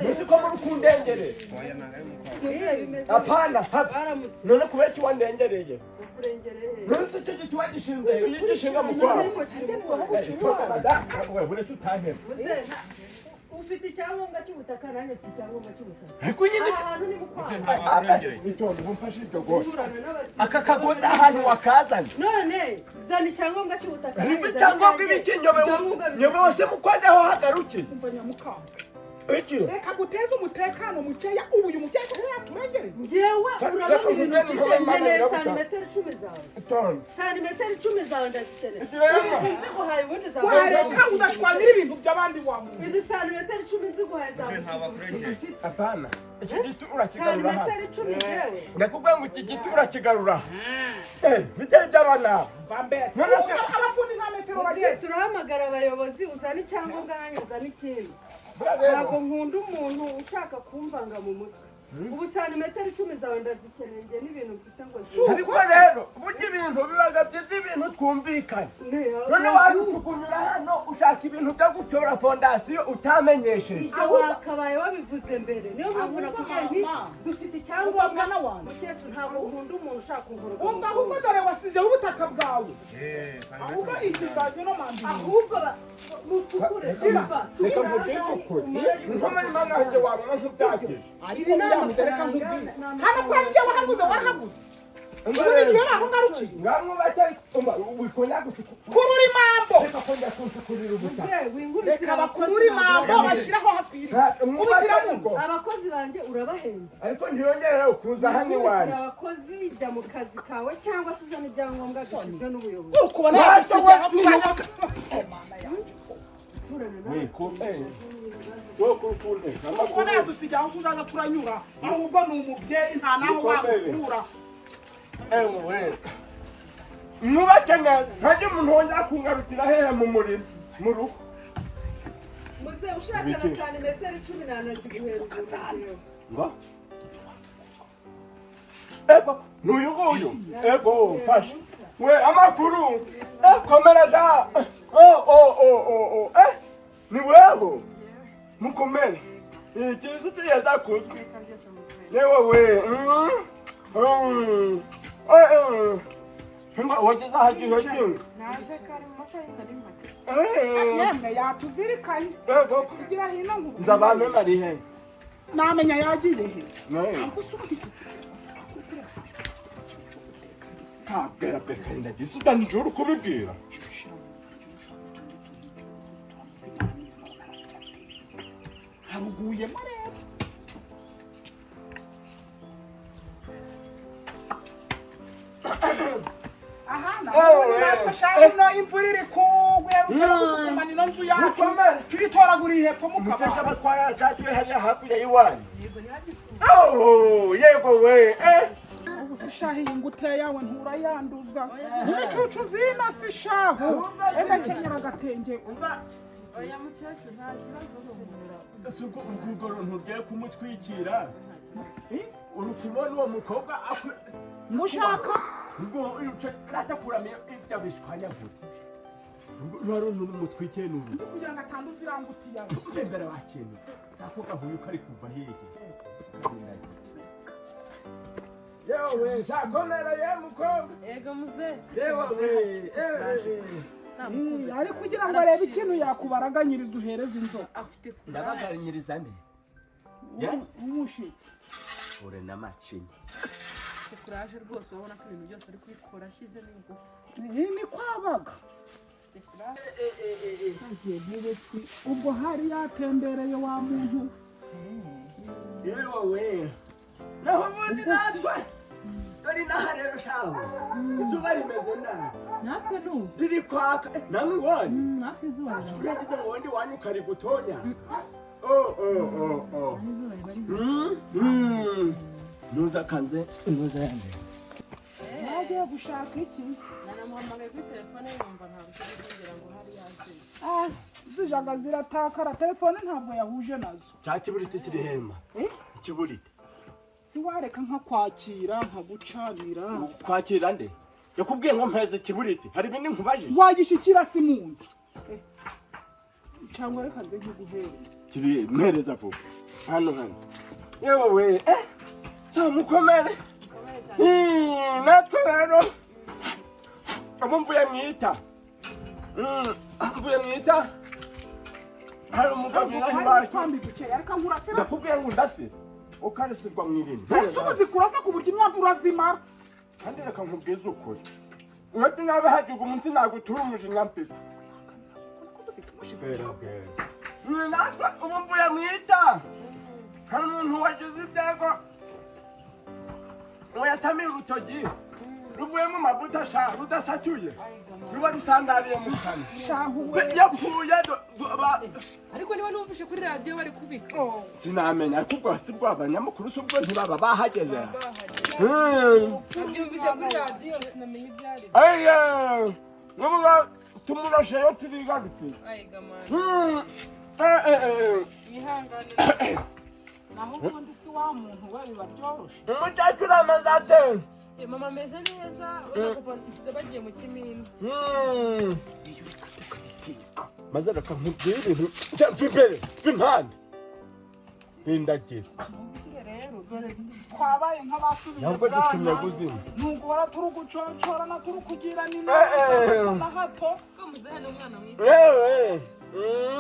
Speaker 1: Muzi ko muri kundengere? Apana, none kubera iki wandengereye? None se icyo giti wagishinze he? Iyo gishinga mu kwawe. Wewe uretse utankema.
Speaker 6: Ufite icyangombwa cy'ubutaka nanjye mfite icyangombwa cy'ubutaka.
Speaker 1: Ariko nyine
Speaker 6: Aha hantu ni mukwaha.
Speaker 1: itonde bumfashe iryo gose. Aka kagoda ahantu wakazanye.
Speaker 6: None zana icyangombwa cy'ubutaka.
Speaker 1: Niba icyangombwa ibiki nyobe wose mukwandaho hagaruki.
Speaker 4: umva nyamuka
Speaker 1: iki
Speaker 4: reka guteza umutekano mukeya ubu uyu mukecuru yaturengere
Speaker 6: njyewe urabona ibintu mfite nkeneye santimetero 10 zawe santimetero 10 zawe ndazikeneye izi nziguhaye ubundi zawe
Speaker 4: wareka udashwanira ibintu by'abandi wamuntu
Speaker 6: izi santimetero 10 nziguhaye zawe
Speaker 1: apana iki giti urakigarura hano
Speaker 6: santimetero 10 yewe
Speaker 1: ndakubwira ngo iki giti urakigarura bitari by'abana
Speaker 4: bambese abafundi nka metero
Speaker 6: bagiye turahamagara abayobozi uzana icyangombwa nanjye uzana ikindi ntabwo nkunda umuntu ushaka kumvanga mu mutwe ubu santimetero 10 zawe ndazikeneye njye n'ibintu mfite ngo
Speaker 1: ariko rero burya ibintu bibaga byiza ibintu twumvikana none warucukunyura hano ushaka ibintu byo gutora fondasiyo utamenyesheje
Speaker 6: ibyo wakabaye wabivuze mbere niyo mpamvu nakubwiye nti dufite icyangombwa mukecuru ntabwo nkunda umuntu ushaka kunkoroga
Speaker 4: umva ahubwo dore wasizeho ubutaka bwawe ahubwo ikizazi no mandi
Speaker 6: ahubwo mucukure
Speaker 1: reka mugire ukuri nkoma imana yanjye wabona nk'ubyageje
Speaker 4: ariko reka nkubwire hano kwa njye wahaguze warahaguze ububikiye aho ngarukiye
Speaker 1: ngamwe batari wikonya gucuku
Speaker 4: kurura imambo
Speaker 1: reka kongera kuncukurira ubutaka
Speaker 4: reka bakurura imambo bashyiraho hakwiriye ubitira mugo
Speaker 6: abakozi banjye urabahemba
Speaker 1: ariko ntiyongerera kuza hano iwanjye
Speaker 6: abakozi jya mu kazi kawe cyangwa se uzana ibyangombwa bishyizwe n'ubuyobozi
Speaker 4: ukubona yasigaye aho ubona yadusigaye aho tujaga turanyura ahubwo ni umubyeyi nta naho wamukura
Speaker 1: mwubake neza ntajya umuntu wongera kungarukira hehe mu murima mu rugo
Speaker 6: muze ushaka na santimetero 10 nanaziguhera
Speaker 1: ngo ego n'uyu nguyu ego fasha we amakuru komereza ni weho mukomere ikintu kigeza kuzwi yewe we wageze aha gihe kintu
Speaker 6: naje kare mu masaha y'inari make
Speaker 4: yemwe yatuzirikanye kugira hino ngo
Speaker 1: nza abantu bari he
Speaker 4: namenya yagiye he
Speaker 1: kabwera beka ndagize udanijoro kubibwira
Speaker 4: haruguyemo rero aha imvura iri kugwa ino nzu yacu tuyitoraguriye hepfo mu kabari
Speaker 1: mukesha batwara cyacuye hariya hakurya y'iwanyu yego we
Speaker 4: ubu shahiye ngo uteye yawe nturayanduza ibicucu zina si shahu enda kenyera agatenge
Speaker 5: oya mukecuru nta kibazo
Speaker 1: si ubwo urugoro ntugiye kumutwikira uri kubona uwo mukobwa
Speaker 4: mushaka
Speaker 1: ubwo ratakuramo ibyo bishwanyagura rwari n'umutwike n'ubu
Speaker 4: kugira ngo atanduza irangutiye
Speaker 1: mbere wakintu zako gahuye uko ari kuva hehe yewe shakomera ye mukobwa
Speaker 5: ego muze
Speaker 1: yewe
Speaker 4: ari kugira ngo arebe ikintu yakubaraganyiriza uhereza inzoka
Speaker 5: afite
Speaker 1: ndabaganyiriza nde
Speaker 4: umushitsi
Speaker 1: ure n'amacinya
Speaker 5: kuraje rwose ubona ko ibintu byose ari kubikora ashyize n'ingufu
Speaker 4: ni kwabaga ubwo hari yatembereye wa muntu
Speaker 1: yewe naho ubundi natwe dore inaha rero shaho izuba rimeze nabi
Speaker 5: natwe n'ubu
Speaker 1: riri kwaka namwe iwanyu
Speaker 5: natwe izuba
Speaker 1: uragize ngo wende iwanyu kari gutonya nuza kanze nuza yande
Speaker 4: yagiye gushaka iki
Speaker 5: nanamuhamagaye kuri telefone yumva ntabwo tuzongera ngo hari yazanye
Speaker 4: zijaga ziratakara telefone ntabwo yahuje nazo
Speaker 1: cya kiburiti kiri hema ikiburiti
Speaker 4: si wareka nka kwakira nka gucanira
Speaker 1: kwakira nde yakubwiye ngo mpeze ikiburiti hari ibindi nkubajije
Speaker 4: wagishyikira si mu nzu cyangwa reka nze nkiguhereza
Speaker 1: kiri mpereza vuba hano yewe mukomere natwe rero abo mvuye mwita hari umugabo naho iwacu ndakubwiye ngo ndasire ukarisirwa mu irindi
Speaker 4: ese ubu zikurasa ku buryo imyaka urazimara
Speaker 1: kandi reka nkubwize ukuri uretse nabe hagiga umunsi nagutura umujinya mfite natwe ubu mvuye mwita hari umuntu wagize ibyago ngo yatamiye urutogi ruvuyemo amavuta sha rudasatuye ruba rusandariye mu kanwa yapfuye
Speaker 6: ariko niba numvise kuri radiyo bari kubika
Speaker 1: sinamenya ariko ubwo si bwo abanyamakuru si ubwo ntibaba bahageze
Speaker 6: nabyumvise kuri radiyo sinamenye ibyo ari
Speaker 1: aye n'ubwo tumurasheyo turigarutse
Speaker 6: mwihanganire
Speaker 4: naho ubundi si wa muntu we biba byoroshye
Speaker 1: umukecuru amaze ate
Speaker 6: mama ameze neza wenda kuva nsize bagiye mu kimina
Speaker 1: maze reka nkubwire ibintu by'imbere by'impande n'indagiza
Speaker 4: rero dore twabaye nk'abasubiye bwana ntugora turi gucocorana turi kugirana inama na hato
Speaker 6: ko muzehe n'umwana mwiza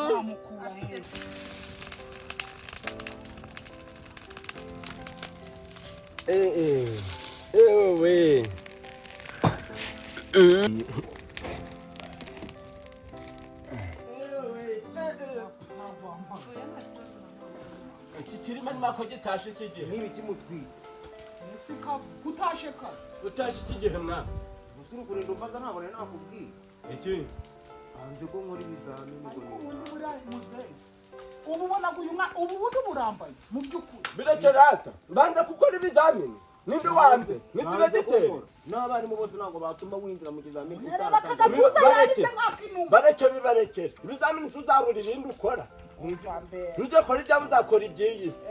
Speaker 4: namukura heza
Speaker 1: ewe iki kirimo nako gitashe kigihe
Speaker 2: niba kimutwite
Speaker 4: sika kutashe ka
Speaker 1: utashe kigihe mwana
Speaker 2: gusura kurinda umbaza ntabwo nari nakubwiye
Speaker 1: iki
Speaker 2: hanze ko nkora ibizamini ngo
Speaker 4: ubundi buriya muzehe ubu ubona uyu mwana ubu bundi burambaye mu by'ukuri
Speaker 1: birekere hata mbanza gukora ibizamini ninde wanze ntidiregiteri
Speaker 2: n'abarimu bose ntabwo batuma winjira mu kizamini
Speaker 1: barekere ibizamini tuzabura ibindi ukora ntuzakora ibyawe uzakora iby'iyi si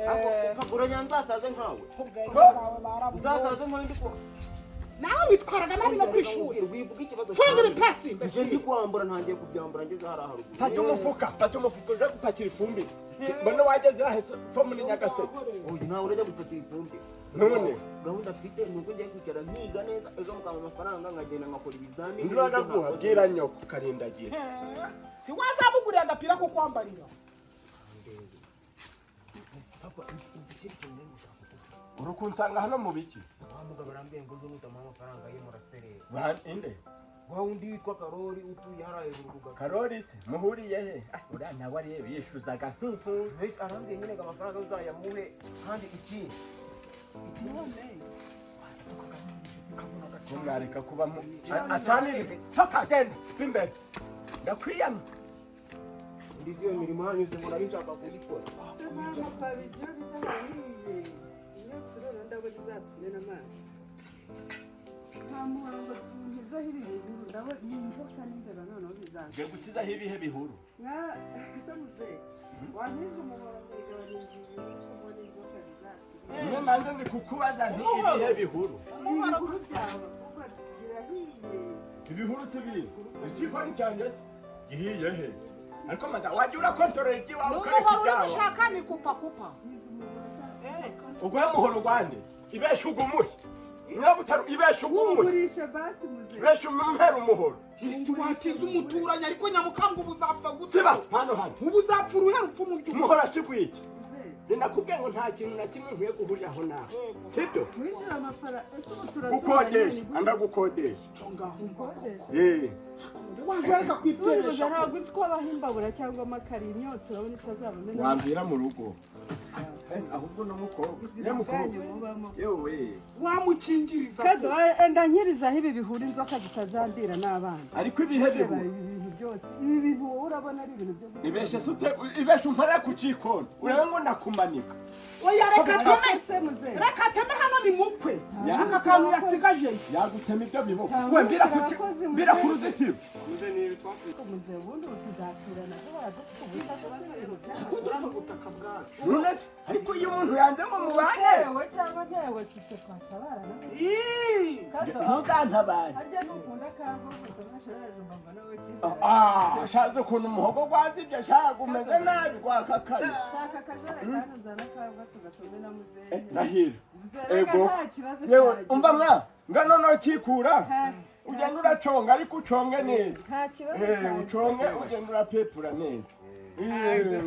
Speaker 2: uragenda nzasaze nkawe nzasaze nkawe ndi kose
Speaker 4: nawe witwaraga nabi no ku ishuri
Speaker 2: wivuga ikibazo
Speaker 4: funga ibipasi
Speaker 2: ibyo ndi kwambura ntangiye kubyambura ngeze hariya haruguru
Speaker 1: fata umufuka uje gupakira ifumbire mbona wageze ahese po muri nyagaseke
Speaker 2: uyu nawe urajya gupakira ifumbire
Speaker 1: none
Speaker 2: gahunda mfite ni uko ngiye kwicara nkiga neza ejo mukampa amafaranga nkagenda ngakora ibizamini
Speaker 1: nduragaguha bwira nyoko ukarindagira
Speaker 4: si wazamuguriye agapira ko kwambarira
Speaker 1: urukunsanga hano mu biki
Speaker 2: wa mugabo arambwiye ngo uze nutamuha amafaranga ye muraserera
Speaker 1: inde
Speaker 2: wa wundi witwa karori utuye hariya hejuru ku gakaro
Speaker 1: karori se muhuriye he uriya nawe ariye yishyuzaga
Speaker 2: arambwiye nyine ngo amafaranga uzayamuhe kandi ikindi
Speaker 1: ntumwareka kuba atanirike soka genda imbere ndakwiyama
Speaker 2: ndizi iyo mirimo hanyuze murabishaka kuyikora
Speaker 6: ndabona izatumena amaso
Speaker 7: nta muhango tugizeho ibihuru ndabona iyi nzoka n'inzara noneho bizaza
Speaker 1: ngiye gukizaho ibihe bihuru
Speaker 7: ese muzehe wanyuze umuhondo igabanyiriza ibintu kubona inzoka zizatumena
Speaker 1: niyo mpamvu ndi kukubaza nti ibihe bihuru
Speaker 7: ibihuru byawe kuko birahiye
Speaker 1: ibihuru si bihe ikikoni cyanjye se gihiye he ariko mada wajya urakontorora iby'iwawe ukareka ibyawe
Speaker 4: ushaka ni kupa
Speaker 1: uguhe muhoro rwande ibesha ugumuhe nyirabutaro ibesha ugumuhe
Speaker 7: ugurisha basi muzehe
Speaker 1: ibesha umumpera umuhoro
Speaker 4: isi wakiza umuturanyi ariko nyamukanga ubu uzapfa gute
Speaker 1: siba hano
Speaker 4: ubu uzapfa uruhe rupfu mu by'ukuri
Speaker 1: umuhoro asigwiki ndakubwiye ngo nta kintu na kimwe nkwiye guhuriraho nawe sibyo
Speaker 7: wishyura amafaranga ese ubu
Speaker 1: gukodesha andagukodesha
Speaker 4: washaka kwitweresha
Speaker 7: ntabwo uzi ko habaho imbabura cyangwa amakara imyotsi urabona itazabamena
Speaker 1: wambwira mu rugo ahubwo n'umukobwa
Speaker 7: ubwanyu mubamo
Speaker 1: yewe
Speaker 4: wamukingiriza
Speaker 7: kado enda nkirizaho ibi bihura inzoka zitazandira n'abana
Speaker 1: ariko ibihe bihuru
Speaker 7: ibi bintu byose ibi bintu urabona ari ibintu byo
Speaker 1: ibeshe sute ibeshe umpara ku cikoni urebe ngo ndakumanika
Speaker 4: oya reka tome
Speaker 7: se muzehe
Speaker 4: reka teme hano ni mukwe aka kantu yasigaje
Speaker 1: yagutema ibyo bibuka we mbira ku ruzitiro
Speaker 7: muzehe ubundi tuzaturana duhora dufite ubufasha
Speaker 4: kudurana ubutaka bwacu
Speaker 1: runetse ariko iyo umuntu yanze ngo mubane
Speaker 7: yewe cyangwa ntewe si twe twatabarana kado
Speaker 1: ntuzantabare
Speaker 7: harya nukunda kango kuzamasharaje mbamba nawe
Speaker 1: shaze ukuntu umuhogo gwazibye shaga umeze nabi gwakakaye
Speaker 7: shaka akajerekani uzana kango tugasome na muzehe
Speaker 1: nahira
Speaker 7: ego nta kibazo
Speaker 1: yewe umva mwa ngano no kikura ugenda uraconga ariko uconge neza
Speaker 7: nta kibazo
Speaker 1: uconge ugenda urapepura neza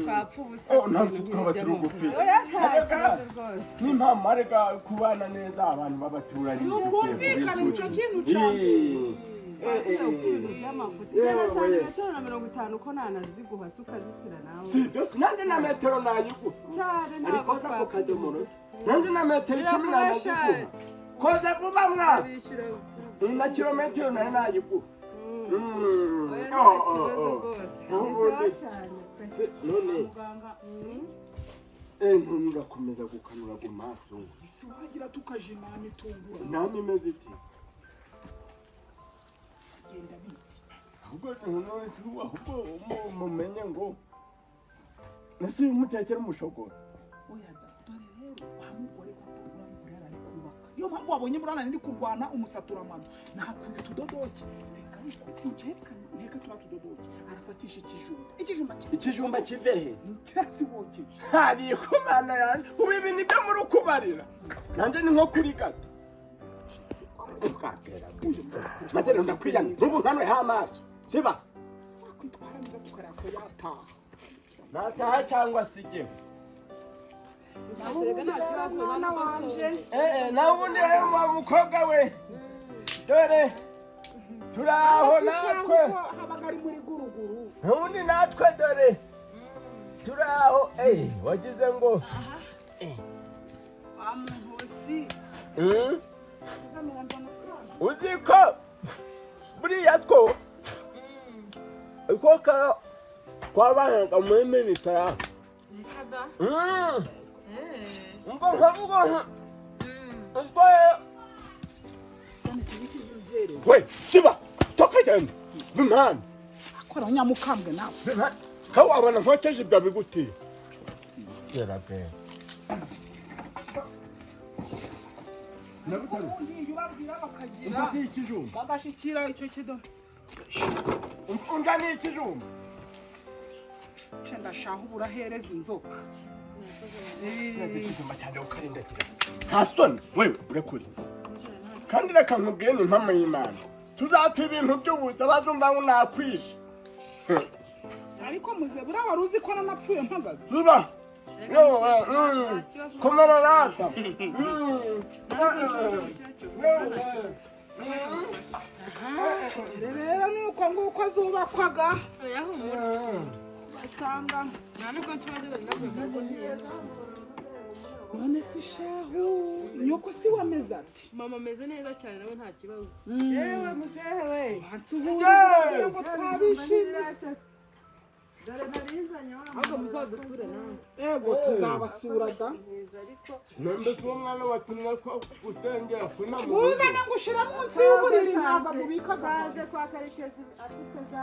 Speaker 7: twapfa ubusa
Speaker 1: ntabwo twaba turi gupira
Speaker 7: oya nta kibazo rwose
Speaker 1: n'impamvu arega kubana neza abantu b'abaturanyi
Speaker 4: ukumvikana icyo kintu cyane
Speaker 6: ibintu by'amafuti njyewe santimetero na 50 ko nanaziguha se ukazitira nawe
Speaker 1: si byose nanjye na metero nayiguha
Speaker 6: cyane
Speaker 1: ariko
Speaker 6: ntabwo
Speaker 1: za ku kadomoro nanjye na metero 10 nayiguha koza vuba mwa
Speaker 6: bishyura
Speaker 1: na kilometero nayo nayiguha
Speaker 6: oya nta kibazo rwose ni sawa cyane pe
Speaker 1: none
Speaker 4: muganga
Speaker 1: nturakomeza gukanura ku maso
Speaker 4: isi wagira tukaje inama itungura
Speaker 1: inama imeze iti
Speaker 4: genda biti
Speaker 1: ahubwo mumenye ngo nasi umutekera umushogoro
Speaker 4: oya da dore rero wamugore ko uramugore arari kubaka iyo mpamvu wabonye murana ndi kurwana umusatura mano nakunda tudodoke reka ariko ucerekana reka turatudodoke arafatisha ikijumba
Speaker 1: kivehe
Speaker 4: kirasi wokeje
Speaker 1: hariye ku mana yanjye ubu ibi nibyo muri kubarira nanjye ni nko kuri gato maze rero ndakwiyana n'ubu nkano y'amaso siba
Speaker 4: kwitwara neza tukareba ko yataha
Speaker 1: nataha cyangwa se igihe
Speaker 6: nta kibazo
Speaker 4: mwana wanje
Speaker 1: nawe ubundi wa mukobwa we dore turaho natwe
Speaker 4: habaga ari muri guruguru
Speaker 1: ubundi natwe dore turaho wagize ngo
Speaker 4: wa muntu wese
Speaker 1: uzi ko buriya two ko kwabanaga muri minitara umva nkavuga we siba tokagenda bimana
Speaker 4: akora nyamukambwe nawe
Speaker 1: ka wabona nkokeje ibyo bigutiye yerabe
Speaker 4: ubundi ubabwira bakagira
Speaker 1: ufatiye ikijumba
Speaker 4: bagashikira icyo kido
Speaker 1: ungana ikijumba
Speaker 4: ndashaha uburahereza inzoka
Speaker 1: ikijumba cyane ukarindagira nta soni wewe urekuze kandi reka nkubwire ni impamo y'Imana tuzapfa ibintu by'ubuza bazumva ngo nakwishe
Speaker 4: ariko muze buriya wari uzi ko nanapfuye mpagaze
Speaker 1: zuba komera rata
Speaker 4: rero nuko nguko zubakwaga basanga none si shahu nyoko si wameze ati
Speaker 5: mama ameze neza cyane nawe nta kibazo
Speaker 6: yewe muzehe we
Speaker 4: hatsuhuje ngo twabishimye
Speaker 6: dore narizanye
Speaker 5: ahubwo muzadusure nawe
Speaker 4: ego tuzabasura da
Speaker 1: none se umwana watumwe ko utengera kunamura
Speaker 4: uzane ngo ushira munsi y'uburiri ntabwo mubika
Speaker 6: baje kwa karekezi afite za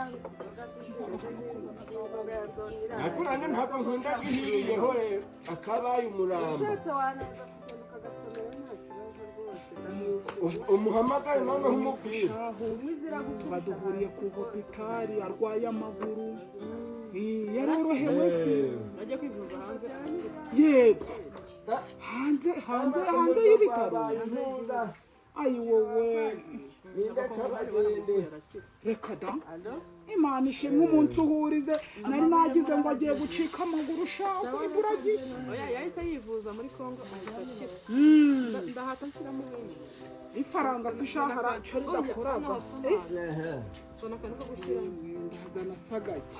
Speaker 1: ariko nanjye ntabwo nkunda guhiriyeho rero akabaye umurambo
Speaker 6: ushatse wanaza kugenda ukagasomera nta kibazo rwose
Speaker 1: umuhamagare noneho umubwire
Speaker 4: baduhuriye ku hopitari arwaye amaguru yarorohewe se
Speaker 5: ajya kwivuza hanze
Speaker 4: yego hanze y'ibitaro ayi wowe reka da imana ishimwe umunsi uhurize nari nagize ngo agiye gucika amaguru ushaka iburagiye
Speaker 5: oya yahise yivuza muri Kongo ahita akira ndahata nshyiramo ibindi
Speaker 4: ifaranga si shahara cyo ridakoraga
Speaker 5: zona akantu ko gushyiramo
Speaker 4: ndazana sagaki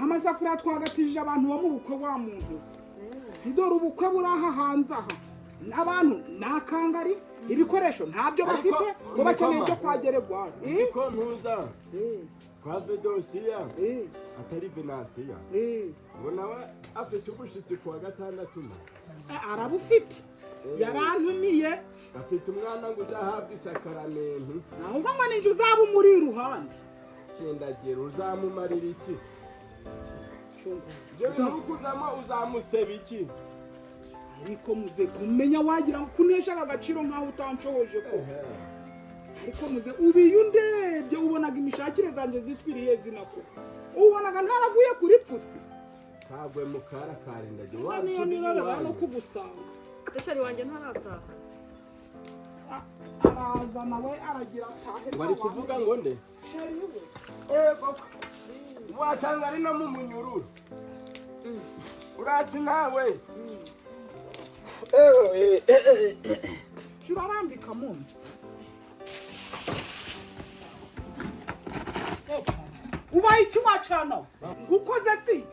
Speaker 4: amasafuriya twagatije abantu bo mu bukwe wa muntu dore ubukwe buri aha hanze aha abantu ni akangari ibikoresho ntabyo bafite ngo bakeneye ibyo kwageregwa
Speaker 1: ko ntuza kwa bedosiya atari venansiya ngo nawe afite ubushitsi ku wa gatandatu
Speaker 4: arabufite yarantumiye
Speaker 1: afite umwana ngo uzahabwe isakaramentu
Speaker 4: naho ngo ninjye uzaba umuri iruhande
Speaker 1: kendagira uzamumarira iki uzamukuzamo uzamuseba iki
Speaker 4: ariko muze kumenya wagira ngo kuneshaga agaciro nkaho utanshohoje ko ariko muze ubiye undebye ubonaga imishakire zanjye zitwiriye zinako ubonaga ntaraguye kuri pfutsi
Speaker 1: kagwe mukara karindagira
Speaker 4: niyo nirareba no kugusanga
Speaker 5: seshari wanjye ntarataha
Speaker 4: araza nawe aragira atahe
Speaker 1: wari kuvuga ngo nde ego wasanga ari no mu munyururu urati nawe
Speaker 4: turarambika mu nzu uteye iki wacana ngukoze si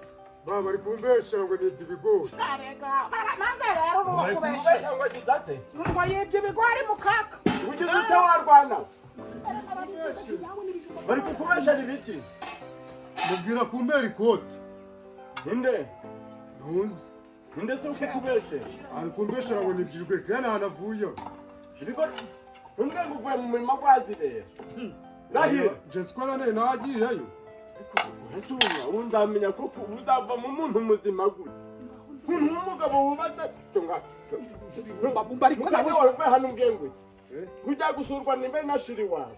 Speaker 3: baba bari kumbeshya ngo ni ibigori
Speaker 4: arega maze rero
Speaker 1: bari
Speaker 4: bakubeshe
Speaker 1: kubesha ngo gizate
Speaker 4: ngo yibye ibigori mu kaka
Speaker 1: ugize ute warwana bari kukubesha ibiki
Speaker 3: mubwira kumbera ikoti
Speaker 1: ninde
Speaker 3: ntuzi
Speaker 1: ninde se ukutubeshe
Speaker 3: ari kumbeshya ngo ni ibigori kandi hanavuye
Speaker 1: ibigori ntumbwe ngo uvuye mu murima gwazibera rahira
Speaker 3: Jessica nane nagiyeyo
Speaker 1: Ntuma unzamenya ko uzava mu muntu muzima gute. Umugabo wubatse tunga.
Speaker 4: bari ko
Speaker 1: Mugabo wavuye hano ubwengwe. Kujya gusurwa nimbe nashiri wawe.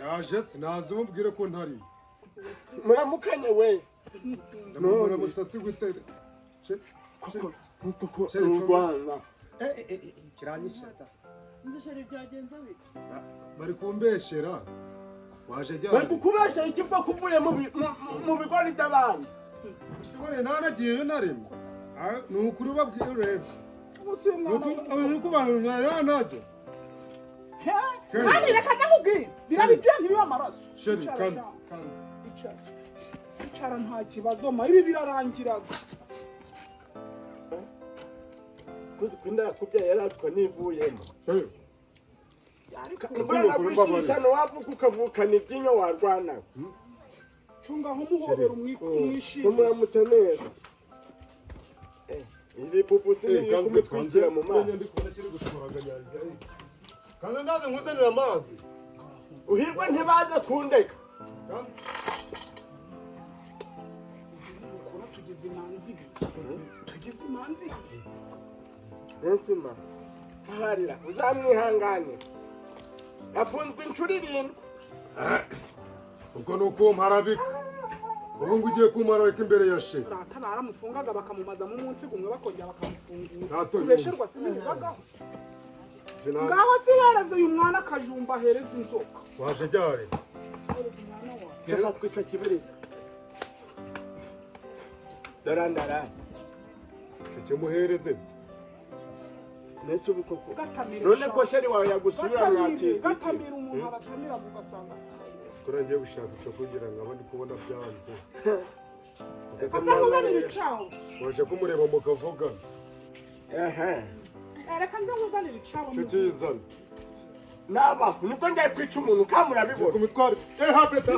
Speaker 3: yaje sinazi umubwire ko ntari
Speaker 1: Muramukanye we.
Speaker 3: ndamubura musasi gwitere
Speaker 1: Kuko Rwanda.
Speaker 3: kiranyishata
Speaker 5: Nzi sheri byagenze bite?
Speaker 3: bari kumbeshera waje
Speaker 1: Bari
Speaker 3: jyane
Speaker 1: kukubesha ikiva kuvuye mu bigori by'abandi.
Speaker 3: sibone nanagiyeyo narimo ni ukuri babwire rero nuko bantu najya
Speaker 4: kandi reka ndakubwira birabijya ntibiba amaraso
Speaker 3: sheri kanzi
Speaker 4: icara nta kibazo ma ibi birarangiraga
Speaker 1: Kuzi kwinda yakubyaye yaratwa nivuyemo.
Speaker 3: sheri
Speaker 1: Mbona kwishishano wavuka ukavukana ibyinyo warwana.
Speaker 4: cungaho umuhobera umwishimye
Speaker 1: Umuramutse neza. Iri pupusi ni kumutwikira mu mazi.
Speaker 3: kandi ndaze nkuzanira amazi
Speaker 1: Uhirwe ntibaze kundeka.
Speaker 4: tugize imanzi
Speaker 1: Nsima. Saharira uzamwihangane. Afunzwe inshuro 7.
Speaker 3: ubwo ni uko mparabika ubu ngo ugiye kumarabika imbere ya sheri
Speaker 4: data baramufungaga bakamumaza mu munsi gumwe bakongera bakamufungura
Speaker 3: Ntato
Speaker 4: kubesherwa sinibagaho ngaho si hereza uyu mwana akajumba ahereza inzoka
Speaker 3: waje jyare
Speaker 1: Kesa twica kibiri. Darandara.
Speaker 3: cyo muhereze
Speaker 1: Nese ubukoko.
Speaker 4: gatamira
Speaker 1: None ko sheri wawe yagusubira mwakisi.
Speaker 4: gatamira umuntu aratamira ugasanga
Speaker 3: sikora ngiye gushaka icyo kugira ngo abandi kubona byanze
Speaker 4: akamuzanira icaho
Speaker 3: waje kumureba mukavugana
Speaker 1: Ehe.
Speaker 4: reka nze nkuzanira icaho
Speaker 3: cyo kizana
Speaker 1: Naba nubwo ngiye kwica umuntu kamurabibona.
Speaker 3: ku mitwaro habeta